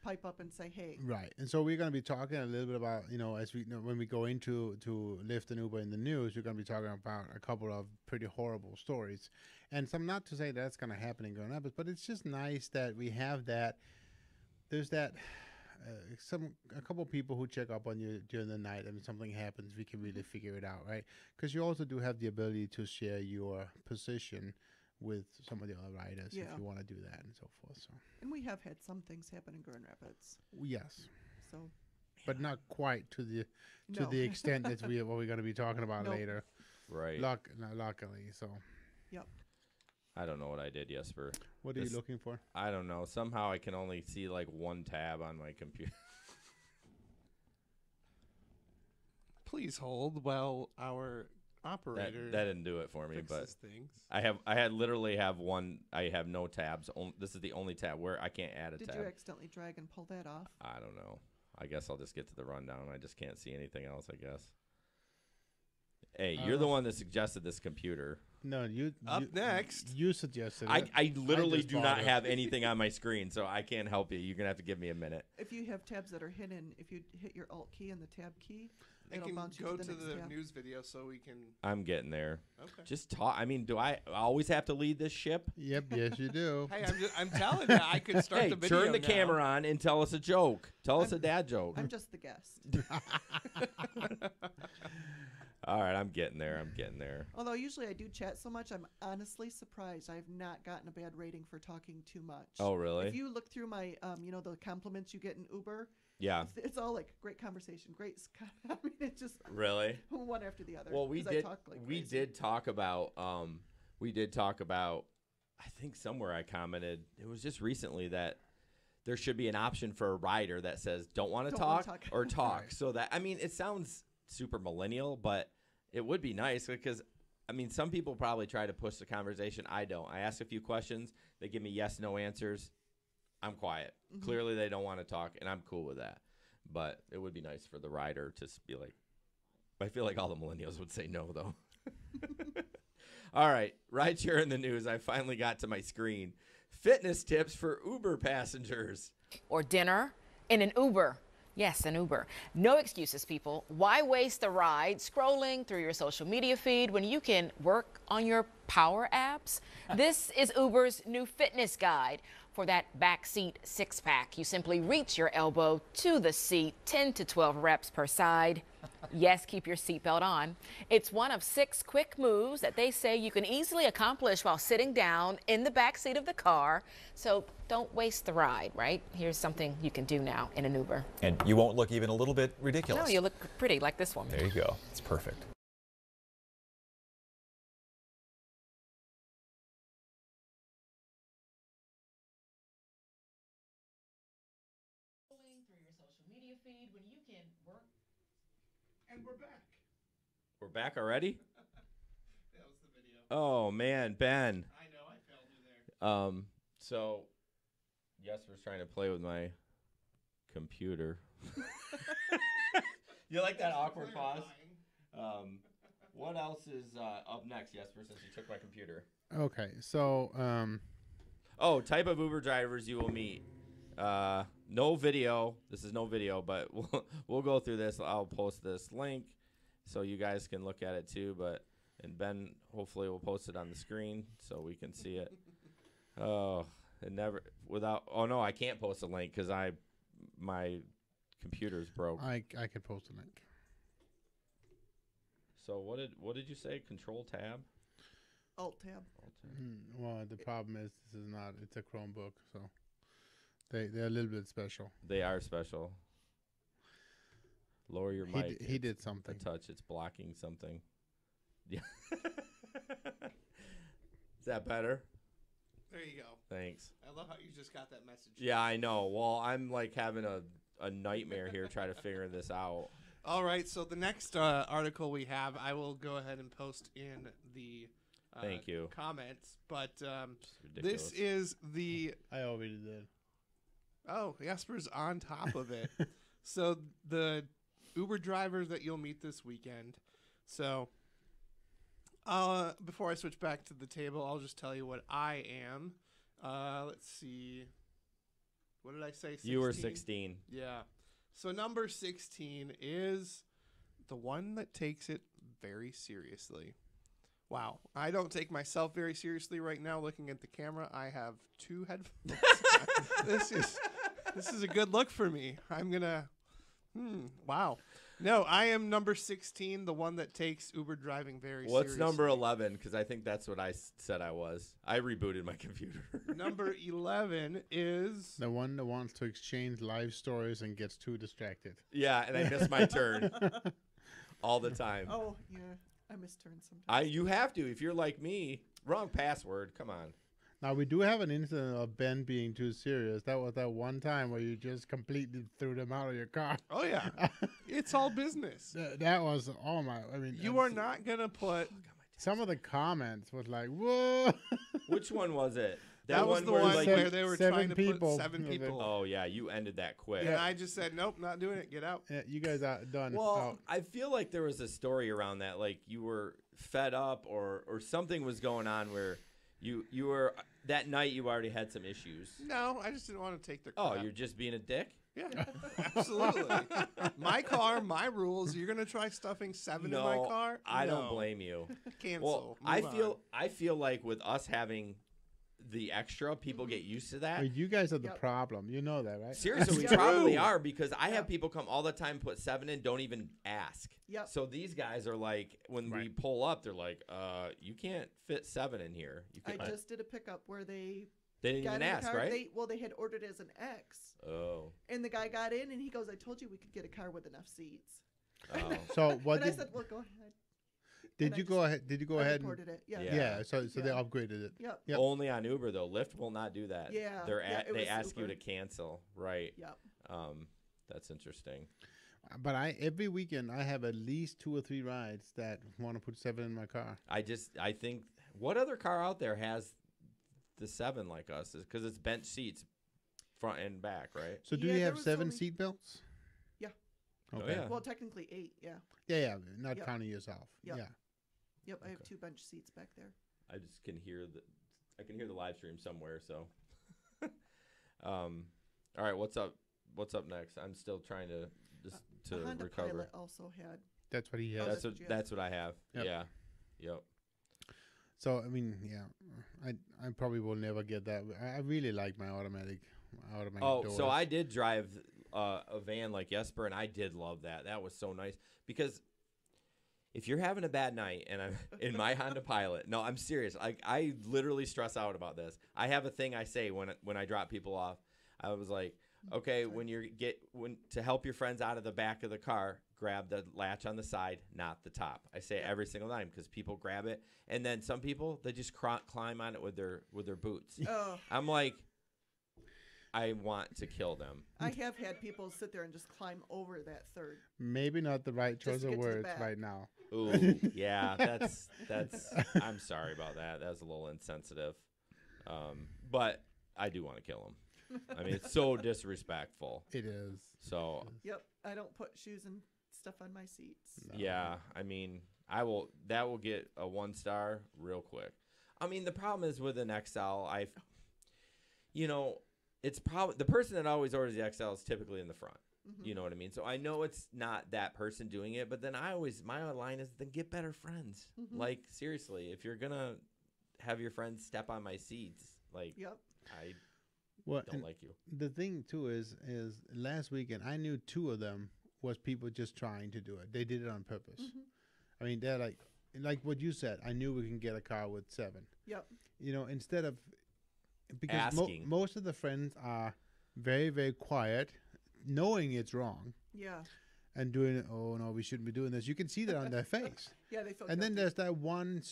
pipe up and say, hey. Right. And so we're going to be talking a little bit about, as we when we go into Lyft and Uber in the news, we're going to be talking about a couple of pretty horrible stories. And some, not to say that's going to happen in Grand Rapids, but it's just nice that we have that there's that a couple people who check up on you during the night, and if something happens, we can really figure it out, right? Because you also do have the ability to share your position with some of the other riders if you want to do that and so forth. So, and we have had some things happen in Grand Rapids. Yes. So, but not quite to the extent that what we're going to be talking about later. Right. Luckily, so. Yep. I don't know what I did, Jesper. What are you looking for? I don't know. Somehow I can only see like one tab on my computer. Please hold while our operator that didn't do it for me, but things. I literally have one. I have no tabs. This is the only tab where I can't add a tab. Did you accidentally drag and pull that off? I don't know. I guess I'll just get to the rundown. I just can't see anything else, I guess. Hey, you're the one that suggested this computer. No, you next. You suggested it. I literally do not have anything on my screen, so I can't help you. You're going to have to give me a minute. If you have tabs that are hidden, if you hit your Alt key and the Tab key, it'll bounce you go to the next tab. news video so we can... I'm getting there. Okay. Just talk. I mean, do I always have to lead this ship? Yep, yes, you do. Hey, I'm telling you, I could start the video turn the now. camera on and tell us a joke. Tell us a dad joke. I'm just the guest. All right, I'm getting there. Although usually I do chat so much, I'm honestly surprised I've not gotten a bad rating for talking too much. Oh, really? If you look through my, the compliments you get in Uber, yeah, it's all like great conversation, great. I mean, it's just really one after the other. Well, we did talk about. I think somewhere I commented. It was just recently that there should be an option for a rider that says "don't want to talk" or "talk." Right. So that it sounds super millennial, but it would be nice because, some people probably try to push the conversation. I don't. I ask a few questions. They give me yes, no answers. I'm quiet. Mm-hmm. Clearly, they don't want to talk, and I'm cool with that. But it would be nice for the rider to be like, I feel like all the millennials would say no, though. All right. Rideshare in the news. I finally got to my screen. Fitness tips for Uber passengers. Or dinner in an Uber. Yes, an Uber. No excuses, people. Why waste the ride scrolling through your social media feed when you can work on your power apps? This is Uber's new fitness guide for that backseat six-pack. You simply reach your elbow to the seat, 10 to 12 reps per side. Yes, keep your seatbelt on. It's one of 6 quick moves that they say you can easily accomplish while sitting down in the backseat of the car. So don't waste the ride, right? Here's something you can do now in an Uber. And you won't look even a little bit ridiculous. No, you look pretty like this one. There you go. It's perfect. Through your social media feed when you can work. And we're back. We're back already? That was the video. Oh, man, Ben. I know, I failed you there. So Jesper's trying to play with my computer. You like that awkward pause? What else is up next, Jesper, since you took my computer? Okay, so type of Uber drivers you will meet. No video. This is no video, but we'll go through this. I'll post this link so you guys can look at it too. And Ben hopefully will post it on the screen so we can see it. Oh, I can't post a link because my computer's broke. I could post a link. So what did you say? Control tab? Alt tab. Well, the problem is this is not. It's a Chromebook, so they're a little bit special. They are special. Lower your mic. He did something. A touch. It's blocking something. Yeah. Is that better? There you go. Thanks. I love how you just got that message. Yeah, I know. Well, I'm like having a nightmare here trying to figure this out. All right, so the next article we have, I will go ahead and post in the Thank you. comments. But this is the... I already did. Oh, Jesper's on top of it. So the Uber drivers that you'll meet this weekend. So before I switch back to the table, I'll just tell you what I am. Let's see. What did I say? 16? You were 16. Yeah. So number 16 is the one that takes it very seriously. Wow. I don't take myself very seriously right now looking at the camera. I have 2 headphones. This is a good look for me. I'm gonna. Wow. No, I am number 16, the one that takes Uber driving very What's seriously. number 11? Because I think that's what I said I was. I rebooted my computer. Number 11 is... The one that wants to exchange live stories and gets too distracted. Yeah, and I miss my turn all the time. Oh, yeah. I miss turns sometimes. You have to. If you're like me, wrong password. Come on. Now, we do have an incident of Ben being too serious. That was that one time where you just completely threw them out of your car. Oh, yeah. It's all business. That was, oh my, I mean. You are not going to put... Some of the comments was like, whoa. Which one was it? That was the one where they were trying to put 7 people. Oh, yeah. You ended that quick. And I just said, nope, not doing it. Get out. Yeah, you guys are done. Well, I feel like there was a story around that. Like you were fed up or something was going on where you were, that night you already had some issues. No, I just didn't want to take their Oh, crap. you're just being a dick? Yeah, absolutely. My car, my rules. You're going to try stuffing 7 in my car? I don't No. blame you. Cancel. Well, I feel like with us having the extra, people get used to that. Well, you guys are the problem. You know that, right? Seriously, we probably are because I have people come all the time, put 7 in, don't even ask. Yep. So these guys are like, when we pull up, they're like, you can't fit 7 in here. You I can't. just did a pickup where they They didn't got even in the ask, car. right? They had ordered it as an X. Oh. And the guy got in and he goes, I told you we could get a car with enough seats. Oh. So what And did I said, well, go ahead. did you go ahead? Did you go I ahead? reported it. Yeah. Yeah. So they Yeah. upgraded it. Yep. Yep. Only on Uber though. Lyft will not do that. Yeah, They're yeah, it they was ask you Uber. to cancel. Right. Yep. That's interesting. But every weekend I have at least 2 or 3 rides that want to put 7 in my car. I think what other car out there has the 7 like us? Because it's bench seats, front and back, right? So do Yeah, you there have was 7 only- seat belts? Yeah. Oh, Okay. yeah. Well, technically 8. Yeah. Yeah, not Yep. counting yourself. Yep. Yeah. Yep. I have Okay. 2 bench seats back there. I just can hear the live stream somewhere. So, all right, what's up? What's up next? I'm still trying to The Honda recover. Pilot also had. That's what he has. That's that's what what you have. that's what I have. Yep. Yeah. Yep. So I mean, yeah, I probably will never get that. I really like my automatic Oh, doors. so I did drive a van like Jesper, and I did love that. That was so nice because if you're having a bad night, and I'm in my Honda Pilot, no, I'm serious. I literally stress out about this. I have a thing I say when I drop people off. I was like, okay, when to help your friends out of the back of the car, grab the latch on the side, not the top. I say it every single time because people grab it, and then some people they just climb on it with their boots. Oh. I'm like, I want to kill them. I have had people sit there and just climb over that third. Maybe not the right choice Just to of get to the words back. right now. Ooh, yeah, that's. I'm sorry about that. That was a little insensitive, but I do want to kill him. I mean, it's so disrespectful. It is. So Yep. I don't put shoes and stuff on my seats. No. yeah, I mean, that will get a 1 star real quick. I mean, the problem is with an XL, it's probably the person that always orders the XL is typically in the front. Mm-hmm. You know what I mean? So I know it's not that person doing it, but then my line is then get better friends. Mhm. Like seriously, if you're gonna have your friends step on my seats, like Yep. I Well, don't and like you. the thing too is last weekend I knew 2 of them was people just trying to do it. They did it on purpose. Mhm. I mean, they're like what you said. I knew we can get a car with 7. Yep. Instead of because Asking. most of the friends are very, very quiet, knowing it's wrong Yeah. and doing it. Oh no, we shouldn't be doing this. You can see that on their face. Yeah. They felt. And then guilty. there's that one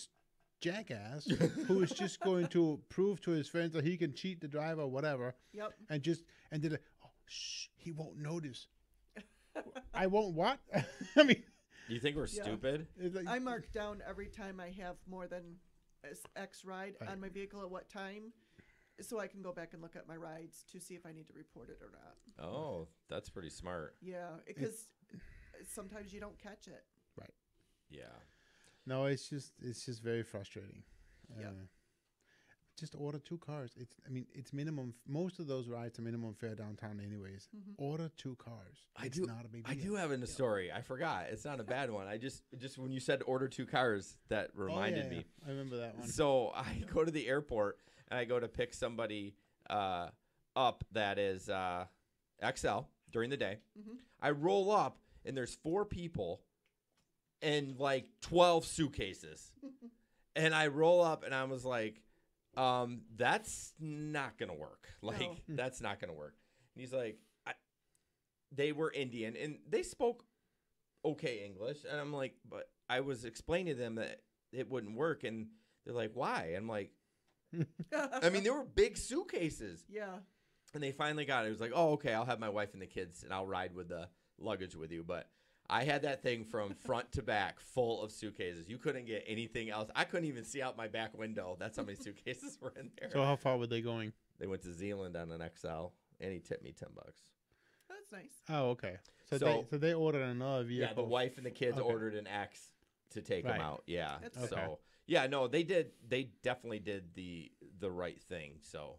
jackass who is just going to prove to his friends that he can cheat the driver or whatever, Yep. and they're like, oh, shh, he won't notice. I won't what? I mean, You think we're Yeah. stupid? it's like, I mark down every time I have more than X ride Right. on my vehicle at what time, so I can go back and look at my rides to see if I need to report it or not. Oh, that's pretty smart. Yeah, because sometimes you don't catch it. Yeah. no, it's just very frustrating. Yeah. Just order 2 cars. It's minimum. Most of those rides are minimum fare downtown, anyways. Mhm. Order 2 cars. It's not a big deal. I do have a story. I forgot. It's not a bad one. I just when you said order 2 cars, that reminded me. I remember that one. So I go to the airport and I go to pick somebody up that is XL during the day. Mm-hmm. I roll up, and there's 4 people and like 12 suitcases. And I roll up, and I was like, that's not going to work. Like, that's not going to work. And he's like, they were Indian, and they spoke okay English. And I'm like, but I was explaining to them that it wouldn't work. And they're like, why? I'm like, I mean, there were big suitcases. Yeah. And they finally got it. It was like, oh, okay, I'll have my wife and the kids, and I'll ride with the luggage with you. But I had that thing from front to back full of suitcases. You couldn't get anything else. I couldn't even see out my back window. That's how many suitcases were in there. So how far were they going? They went to Zealand on an XL, and he tipped me $10. That's nice. Oh, okay. So they ordered another vehicle. Yeah, the wife and the kids ordered an X to take them out. Yeah. That's So yeah, no, they did. They definitely did the right thing. So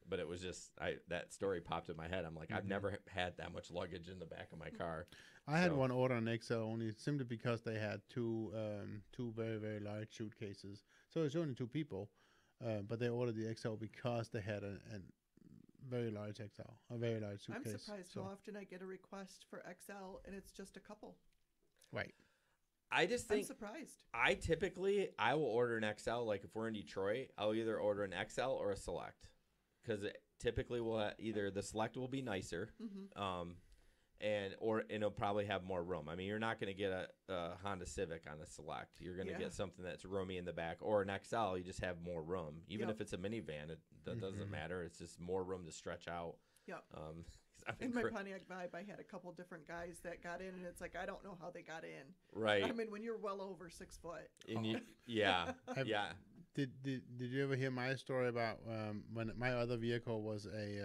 but it was just that story popped in my head. I'm like, I've never had that much luggage in the back of my car. I had one order on XL only simply because they had two very, very large suitcases. So it's only 2 people, but they ordered the XL because they had a very large XL, a very large suitcase. I'm surprised how often I get a request for XL and it's just a couple. Right. I just think I'm surprised. I will order an XL. Like if we're in Detroit, I'll either order an XL or a Select, because typically either the Select will be nicer, and it'll probably have more room. I mean, you're not going to get a Honda Civic on a Select. You're going to get something that's roomy in the back, or an XL. You just have more room. Even if it's a minivan, that doesn't matter. It's just more room to stretch out. Yep. In my Pontiac Vibe, I had a couple different guys that got in, and it's like, I don't know how they got in. Right. I mean, when you're well over 6 foot. And yeah. Did you ever hear my story about when my other vehicle was it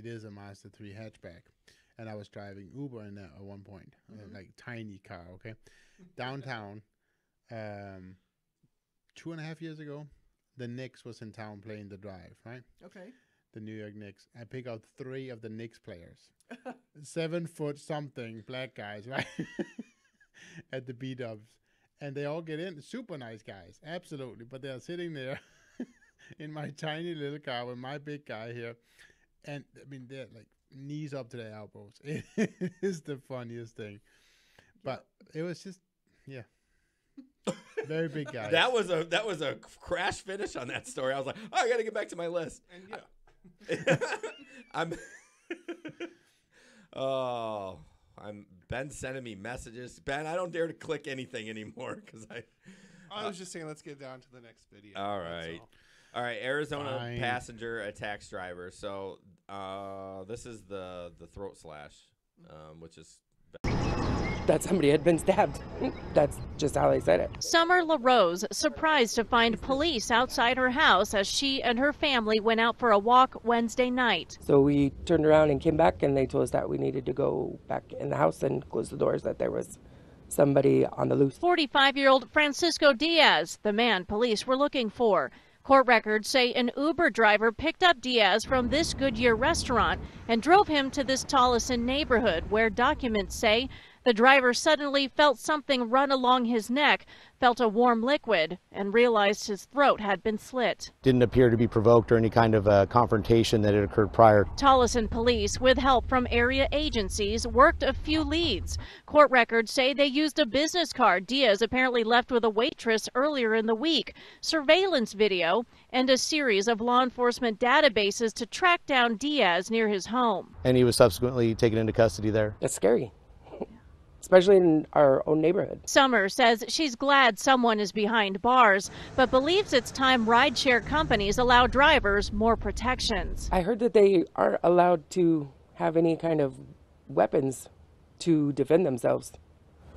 is a Mazda 3 hatchback, and I was driving Uber in that at one point, like tiny car, okay? Downtown, 2.5 years ago, the Knicks was in town playing the Drive, right? Okay. The New York Knicks. I pick out 3 of the Knicks players. 7 foot something black guys, right? At the B-dubs. And they all get in. Super nice guys. Absolutely. But they're sitting there in my tiny little car with my big guy here. And, I mean, they're like knees up to their elbows. It is the funniest thing. But it was just, very big guys. That was a crash finish on that story. I was like, oh, I got to get back to my list. And I'm Ben's sending me messages. Ben, I don't dare to click anything anymore because I was just saying, let's get down to the next video. All right. All right. Arizona passenger attacks driver. So this is the throat slash, which is that somebody had been stabbed. That's just how they said it. Summer LaRose surprised to find police outside her house as she and her family went out for a walk Wednesday night. So we turned around and came back, and they told us that we needed to go back in the house and close the doors, that there was somebody on the loose. 45-year-old Francisco Diaz, the man police were looking for. Court records say an Uber driver picked up Diaz from this Goodyear restaurant and drove him to this Tolleson neighborhood, where documents say the driver suddenly felt something run along his neck, felt a warm liquid, and realized his throat had been slit. Didn't appear to be provoked or any kind of confrontation that had occurred prior. Tolleson police, with help from area agencies, worked a few leads. Court records say they used a business card Diaz apparently left with a waitress earlier in the week, surveillance video, and a series of law enforcement databases to track down Diaz near his home. And he was subsequently taken into custody there. That's scary, especially in our own neighborhood. Summer says she's glad someone is behind bars, but believes it's time rideshare companies allow drivers more protections. I heard that they aren't allowed to have any kind of weapons to defend themselves.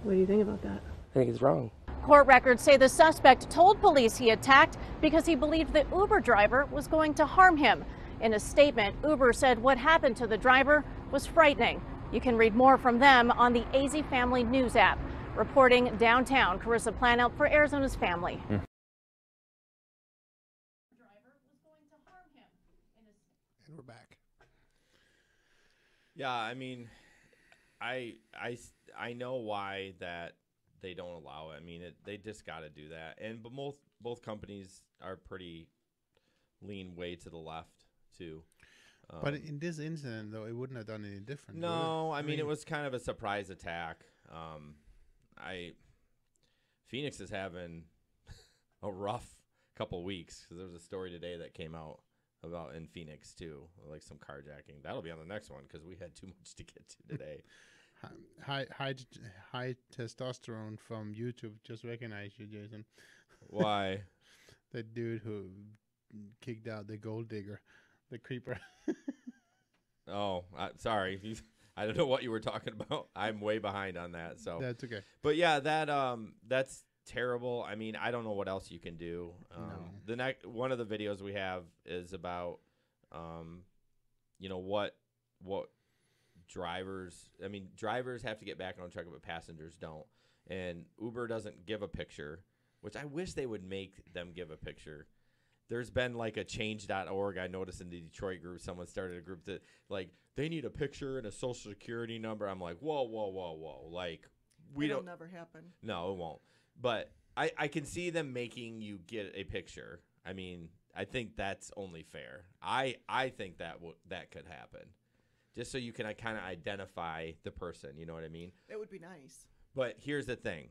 What do you think about that? I think it's wrong. Court records say the suspect told police he attacked because he believed the Uber driver was going to harm him. In a statement, Uber said what happened to the driver was frightening. You can read more from them on the AZ Family News app. Reporting downtown, Carissa Planout for Arizona's Family. And we're back. Yeah, I mean, I know why that they don't allow it. I mean, they just got to do that. But both companies are pretty lean way to the left too. But in this incident, though, it wouldn't have done any different. No, I mean, it was kind of a surprise attack. Phoenix is having a rough couple weeks because there was a story today that came out about in Phoenix too, like some carjacking. That'll be on the next one because we had too much to get to today. High testosterone from YouTube just recognized you, Jason. Why? That dude who kicked out the gold digger, the creeper. Oh, sorry. I don't know what you were talking about. I'm way behind on that. So that's okay. But yeah, that's terrible. I mean, I don't know what else you can do. No. One of the videos we have is about, what drivers. I mean, drivers have to get back on track, but passengers don't. And Uber doesn't give a picture, which I wish they would make them give a picture. There's been like a change.org. I noticed in the Detroit group, someone started a group that like they need a picture and a social security number. I'm like, whoa. Like It'll never happen. No, it won't. But I can see them making you get a picture. I mean, I think that's only fair. I think that could happen. Just so you can kind of identify the person, you know what I mean? It would be nice. But here's the thing.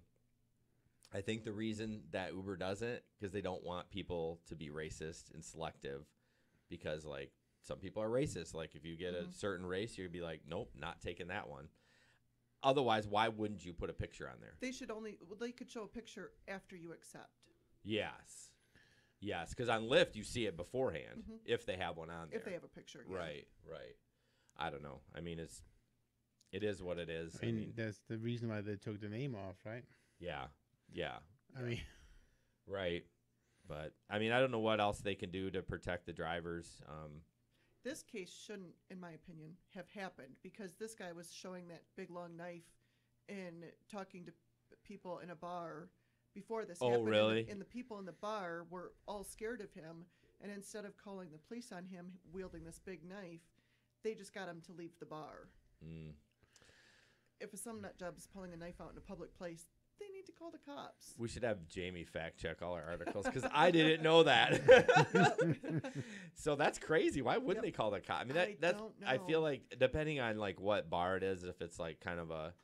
I think the reason that Uber doesn't, because they don't want people to be racist and selective, because like some people are racist. Like if you get a certain race, you'd be like, nope, not taking that one. Otherwise, why wouldn't you put a picture on there? They could show a picture after you accept. Yes, because on Lyft you see it beforehand if they have one on there. If they have a picture, yeah. Right. I don't know. I mean, it is what it is. I mean, that's the reason why they took the name off, right? Yeah. I mean, right. But I mean, I don't know what else they can do to protect the drivers. This case shouldn't, in my opinion, have happened because this guy was showing that big long knife and talking to people in a bar before this happened. Oh, really? And the people in the bar were all scared of him. And instead of calling the police on him wielding this big knife, they just got him to leave the bar. If some nut job is pulling a knife out in a public place, they need to call the cops. We should have Jamey fact check all our articles because I didn't know that. So that's crazy. Why wouldn't they call the cops? I mean, I feel like depending on like what bar it is, if it's like kind of a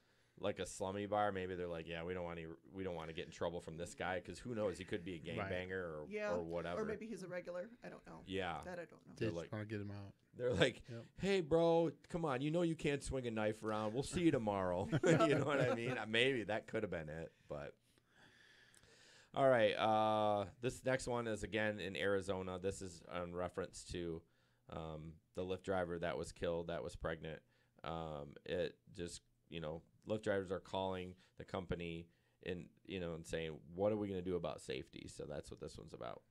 slummy bar, maybe they're like, yeah, we don't want to get in trouble from this guy because who knows, he could be a gangbanger or whatever. Or maybe he's a regular. I don't know. Yeah, that I don't know. They just want to get him out. They're like, hey, bro, come on. You know you can't swing a knife around. We'll see you tomorrow. You know what I mean? Maybe that could have been it. But all right. This next one is, again, in Arizona. This is in reference to the Lyft driver that was killed, that was pregnant. It just, Lyft drivers are calling the company and saying, what are we going to do about safety? So that's what this one's about.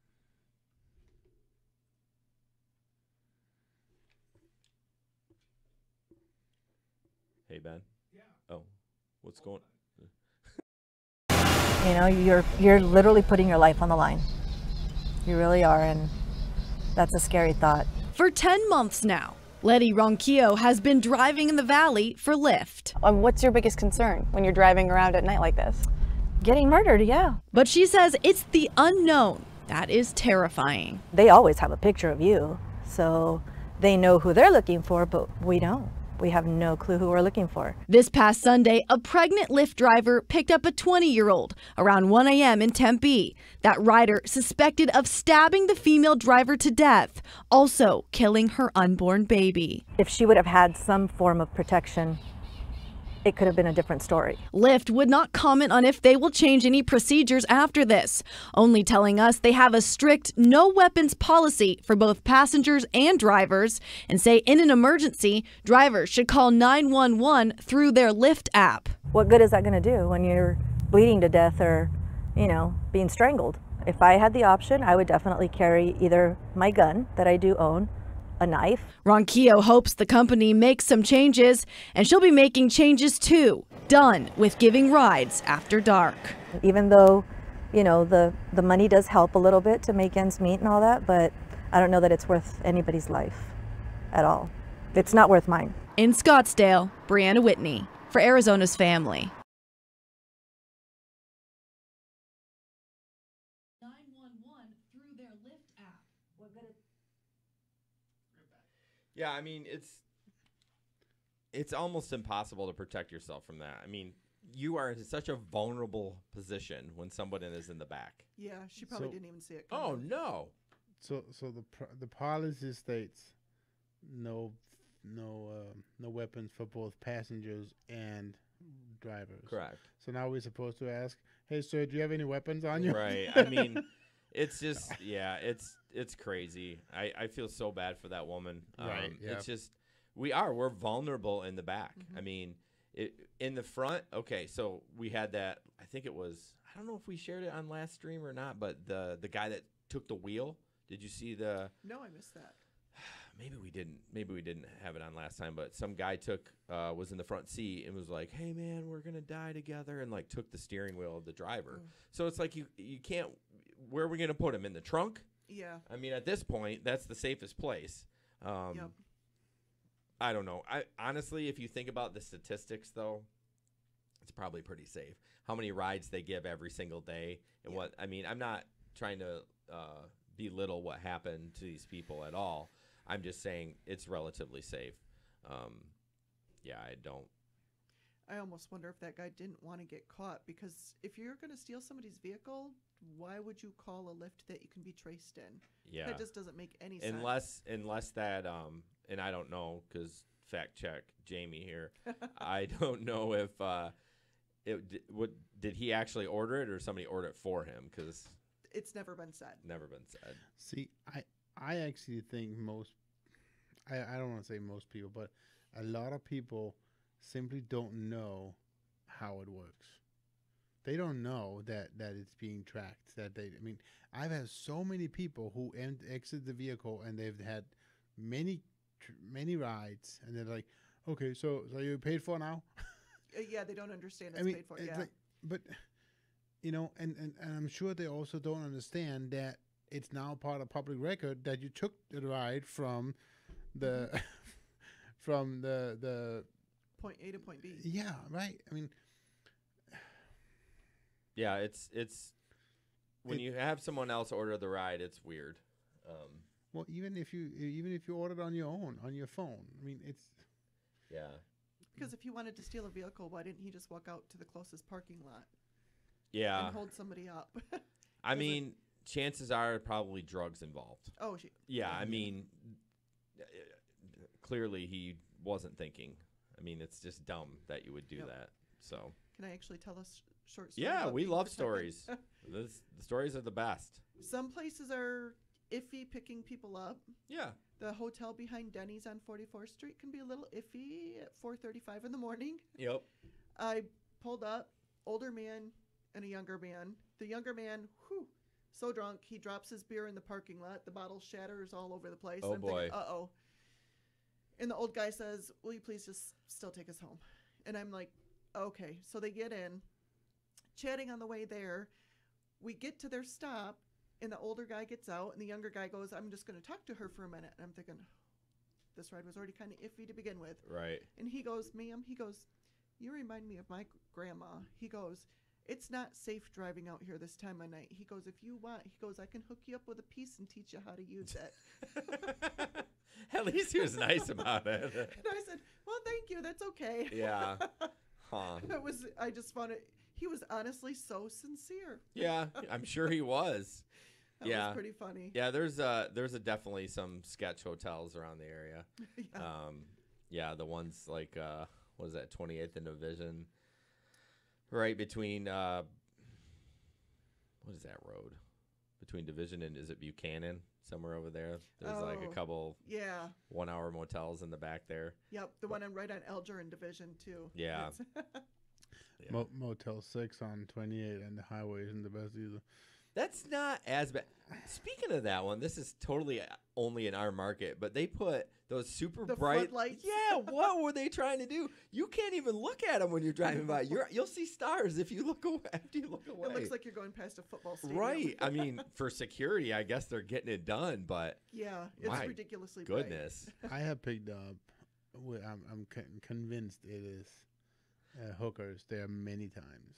Hey, Ben. Yeah. Oh, what's going on? You're literally putting your life on the line. You really are, and that's a scary thought. For 10 months now, Letty Ronquillo has been driving in the valley for Lyft. What's your biggest concern when you're driving around at night like this? Getting murdered, yeah. But she says it's the unknown that is terrifying. They always have a picture of you, so they know who they're looking for, but we don't. We have no clue who we're looking for. This past Sunday, a pregnant Lyft driver picked up a 20-year-old around 1 a.m. in Tempe. That rider suspected of stabbing the female driver to death, also killing her unborn baby. If she would have had some form of protection, it could have been a different story. Lyft would not comment on if they will change any procedures after this, only telling us they have a strict no weapons policy for both passengers and drivers, and say in an emergency, drivers should call 911 through their Lyft app. What good is that going to do when you're bleeding to death or, being strangled? If I had the option, I would definitely carry either my gun that I do own, a knife. Ronquillo hopes the company makes some changes, and she'll be making changes too. Done with giving rides after dark. Even though, the money does help a little bit to make ends meet and all that, but I don't know that it's worth anybody's life at all. It's not worth mine. In Scottsdale, Brianna Whitney for Arizona's Family. Yeah, I mean, it's almost impossible to protect yourself from that. I mean, you are in such a vulnerable position when someone is in the back. Yeah, she probably didn't even see it Oh, coming. no. So the policy states no weapons for both passengers and drivers. Correct. So now we're supposed to ask, hey, sir, do you have any weapons on you? Right. I mean, it's just, yeah, it's crazy. I feel so bad for that woman. Right. Yeah. It's just, we're vulnerable in the back. I mean, in the front, okay, so we had that, I think it was, I don't know if we shared it on last stream or not, but the guy that took the wheel, did you see the... No, I missed that. Maybe we didn't have it on last time, but some guy was in the front seat and was like, hey man, we're gonna die together, and like took the steering wheel of the driver. So it's like you can't, where are we gonna put him, in the trunk? Yeah. I mean, at this point, that's the safest place. Yep. I don't know. I honestly, if you think about the statistics though, it's probably pretty safe. How many rides they give every single day, and what, I mean, I'm not trying to belittle what happened to these people at all. I'm just saying it's relatively safe. Yeah, I almost wonder if that guy didn't want to get caught, because if you're going to steal somebody's vehicle, why would you call a Lyft that you can be traced in? Yeah. That just doesn't make any sense. Unless that, and I don't know, because fact check Jamey here. I don't know if did he actually order it or somebody ordered it for him? Because it's never been said. Never been said. See, I actually think I don't want to say most people, but a lot of people simply don't know how it works. They don't know that it's being tracked. I mean, I've had so many people who exit the vehicle and they've had many rides, and they're like, okay, so you paid for now? Yeah, they don't understand it's paid for. Yeah, like, but you know, and I'm sure they also don't understand that it's now part of public record that you took the ride from the from the point A to point B. Yeah, right. I mean, yeah, it's when you have someone else order the ride, it's weird. Well, even if you ordered on your own on your phone, I mean, it's because if he wanted to steal a vehicle, why didn't he just walk out to the closest parking lot? Yeah, and hold somebody up. I mean, chances are probably drugs involved. Oh, yeah. I mean, clearly he wasn't thinking. I mean, it's just dumb that you would do that. So, can I actually tell us short story? Yeah, we love stories. The stories are the best. Some places are iffy picking people up. Yeah. The hotel behind Denny's on 44th Street can be a little iffy at 4:35 in the morning. Yep. I pulled up, older man and a younger man. The younger man, so drunk, he drops his beer in the parking lot. The bottle shatters all over the place. Oh, I'm boy. Thinking, uh-oh. And the old guy says, will you please just still take us home? And I'm like, okay. So they get in, chatting on the way there. We get to their stop, and the older guy gets out, and the younger guy goes, I'm just going to talk to her for a minute. And I'm thinking, this ride was already kind of iffy to begin with. Right. And he goes, ma'am, you remind me of my grandma. He goes, it's not safe driving out here this time of night. He goes, if you want, I can hook you up with a piece and teach you how to use it. At least he was nice about it. And I said, well, thank you. That's okay. Yeah. Huh. I just found it. He was honestly so sincere. Yeah, I'm sure he was. That was pretty funny. Yeah, there's definitely some sketch hotels around the area. Yeah. The ones like what is that, 28th and Division, right between what is that road between Division and, is it Buchanan, somewhere over there? There's like a couple 1-hour motels in the back there. Yep, the one right on Elger and Division too. Yeah. Motel 6 on 28 and the highway isn't the best either. That's not as bad. Speaking of that one, this is totally only in our market, but they put those super bright floodlights. Yeah, what were they trying to do? You can't even look at them when you're driving by. You'll see stars if you look away. After you look away, it looks like you're going past a football stadium. Right. I mean, for security, I guess they're getting it done, but yeah, it's ridiculously goodness. bright. I have picked up. I'm convinced it is hookers there many times.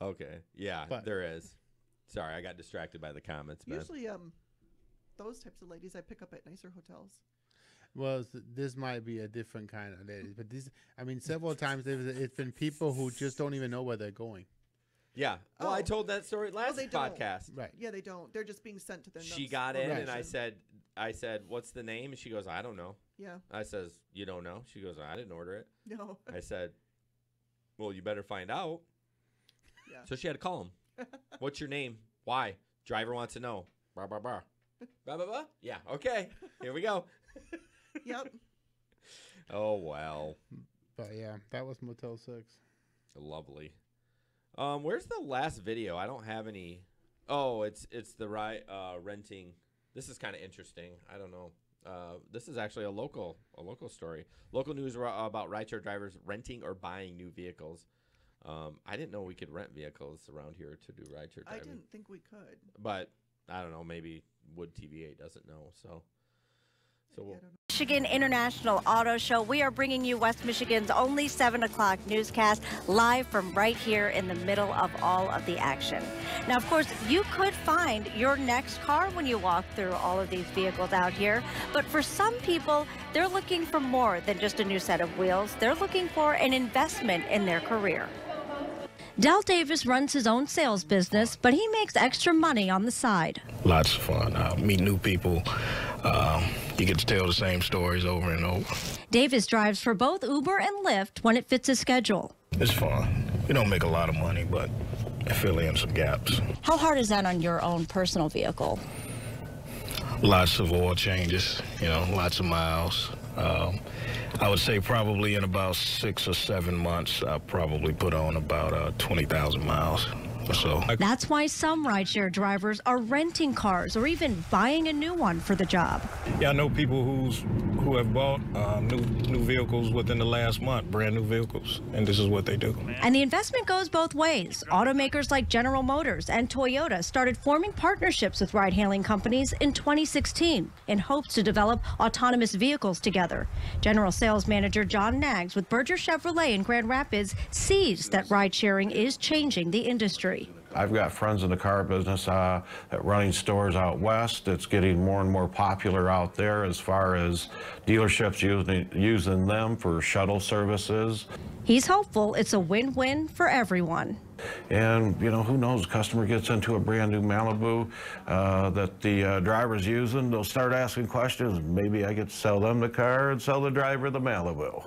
Okay. Yeah, there is. Sorry, I got distracted by the comments, man. Usually, those types of ladies I pick up at nicer hotels. Well, this might be a different kind of lady, but this, I mean, several times it's been people who just don't even know where they're going. Yeah. Well, I told that story last podcast. Right. Yeah, they don't. They're just being sent to their She next got in, and location. I said, "What's the name?" And she goes, "I don't know." Yeah. I says, "You don't know?" She goes, "I didn't order it." No. I said, "Well, you better find out." Yeah. So she had to call him. "What's your name? Why?" Driver wants to know. Blah blah blah. Blah blah blah. Yeah. Okay. Here we go. Yep. Oh well. But yeah, that was Motel 6. Lovely. Where's the last video? I don't have any. Oh, it's the renting. This is kind of interesting. I don't know. This is actually a local story. Local news about rideshare drivers renting or buying new vehicles. I didn't know we could rent vehicles around here to do rideshare driving. I didn't think we could. But I don't know. Maybe Wood TVA doesn't know. So we'll. Michigan International Auto Show. We are bringing you West Michigan's only 7 o'clock newscast live from right here in the middle of all of the action. Now, of course, you could find your next car when you walk through all of these vehicles out here. But for some people, they're looking for more than just a new set of wheels. They're looking for an investment in their career. Del Davis runs his own sales business, but he makes extra money on the side. Lots of fun. Meet new people. You get to tell the same stories over and over. Davis drives for both Uber and Lyft when it fits his schedule. It's fun. We don't make a lot of money, but I fill in some gaps. How hard is that on your own personal vehicle? Lots of oil changes, lots of miles. I would say probably in about 6 or 7 months, I'll probably put on about 20,000 miles or so. That's why some rideshare drivers are renting cars or even buying a new one for the job. Yeah, I know people who have bought new vehicles within the last month, brand new vehicles, and this is what they do. And the investment goes both ways. Automakers like General Motors and Toyota started forming partnerships with ride-hailing companies in 2016 in hopes to develop autonomous vehicles together. General Sales Manager John Nags with Berger Chevrolet in Grand Rapids sees that ride-sharing is changing the industry. I've got friends in the car business that running stores out west. It's getting more and more popular out there as far as dealerships using them for shuttle services. He's hopeful it's a win-win for everyone. And, who knows, customer gets into a brand new Malibu that the driver's using, they'll start asking questions. Maybe I get to sell them the car and sell the driver the Malibu.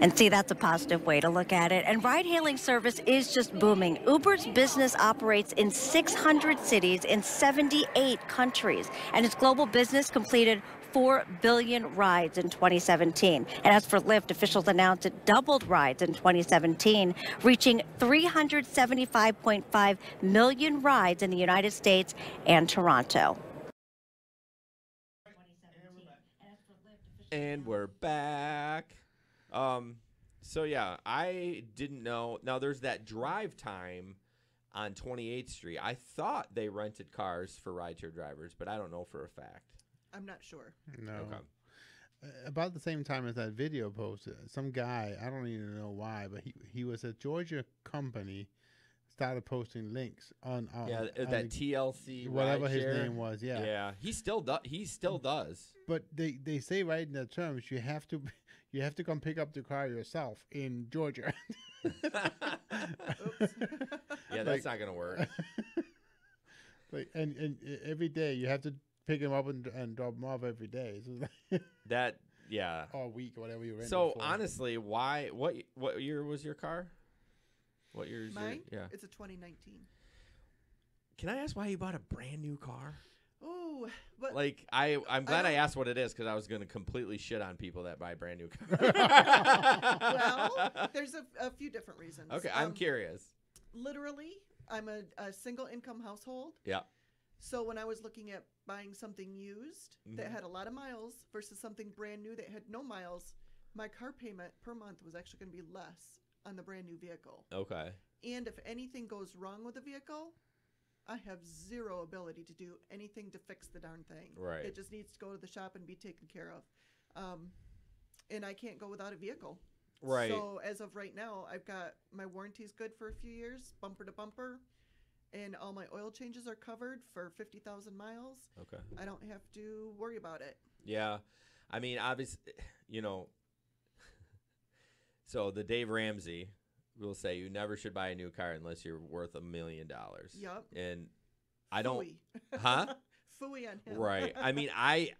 And see, that's a positive way to look at it. And ride-hailing service is just booming. Uber's business operates in 600 cities in 78 countries. And its global business completed 4 billion rides in 2017. And as for Lyft, officials announced it doubled rides in 2017, reaching 375.5 million rides in the United States and Toronto. And we're back. So yeah, I didn't know. Now there's that drive time on 28th Street. I thought they rented cars for rideshare drivers, but I don't know for a fact. I'm not sure. No. Okay. About the same time as that video posted, some guy, I don't even know why, but he was a Georgia company, started posting links on that TLC whatever his rideshare. name was. Yeah, he still does. But they say right in the terms you have to come pick up the car yourself in Georgia. Yeah, that's not gonna work. And every day you have to pick him up and drop him off every day. So yeah. All week, whatever you rent. So honestly, why? What year was your car? What year is mine? Yeah, it's a 2019. Can I ask why you bought a brand new car? Oh, but I'm glad I asked what it is because I was going to completely shit on people that buy brand new cars. Well, there's a few different reasons. Okay, I'm curious. Literally, I'm a single income household. Yeah. So when I was looking at buying something used that had a lot of miles versus something brand new that had no miles, my car payment per month was actually going to be less on the brand new vehicle. Okay. And if anything goes wrong with the vehicle, I have zero ability to do anything to fix the darn thing. Right. It just needs to go to the shop and be taken care of. And I can't go without a vehicle. Right. So as of right now, I've got my warranty's good for a few years, bumper to bumper. and all my oil changes are covered for 50,000 miles. Okay. I don't have to worry about it. Yeah. I mean, obviously, so the Dave Ramsey will say you never should buy a new car unless you're worth $1 million. Yep. And I don't, Phooey. huh? Phooey on him. Right. I mean, I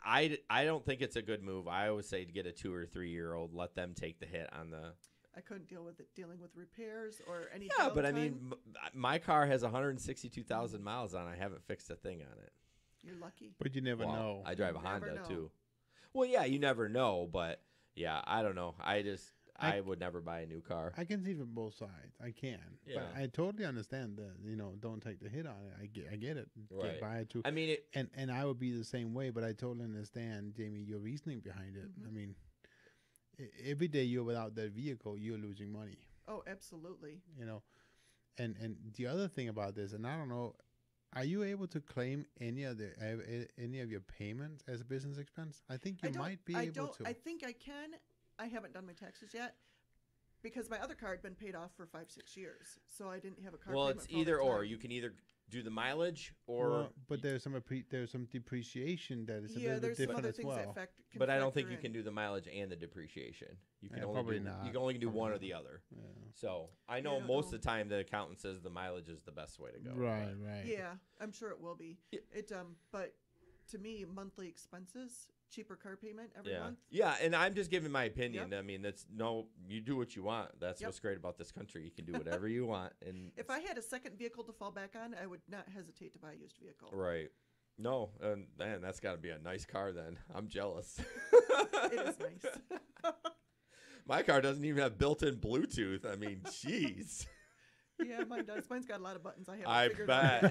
don't think it's a good move. I always say to get a 2 or 3 year old, let them take the hit on the. I couldn't dealing with repairs or any. Yeah, but I downtime. mean, my car has 162,000 miles on. I haven't fixed a thing on it. You're lucky. But you never know. I drive a You never Honda know. too. Well, yeah, you never know, but yeah, I don't know. I would never buy a new car. I can see from both sides. I can. Yeah. But I totally understand that, don't take the hit on it. I get it. Right. Get by it too. I mean, and I would be the same way, but I totally understand, Jamie, your reasoning behind it. Mm-hmm. I mean, every day you're without that vehicle, you're losing money. Oh, absolutely. And the other thing about this, and I don't know, are you able to claim any of your payments as a business expense? I think you might be able to. I think I can. I haven't done my taxes yet because my other car had been paid off for 5-6 years, so I didn't have a car. Well, payment it's for all either that or. time. You can either do the mileage or. Well, but there's some depreciation that is a little bit there's some different other as things well. that But I don't think you in. can do the mileage and the depreciation. You can Yeah, only probably do, not. You can only do Probably one or not. the other. Yeah. So I know Yeah, most of the time the accountant says the mileage is the best way to go. Right, but- right. Yeah, I'm sure it will be. But to me, monthly expenses, cheaper car payment every Yeah. month. Yeah, and I'm just giving my opinion. Yep. I mean, you do what you want. That's Yep. what's great about this country. You can do whatever you want. And If I had a second vehicle to fall back on, I would not hesitate to buy a used vehicle. right. No, and man, that's got to be a nice car then. I'm jealous. It is nice. My car doesn't even have built-in Bluetooth. I mean, jeez. Yeah, mine does. Mine's got a lot of buttons. I haven't I figured bet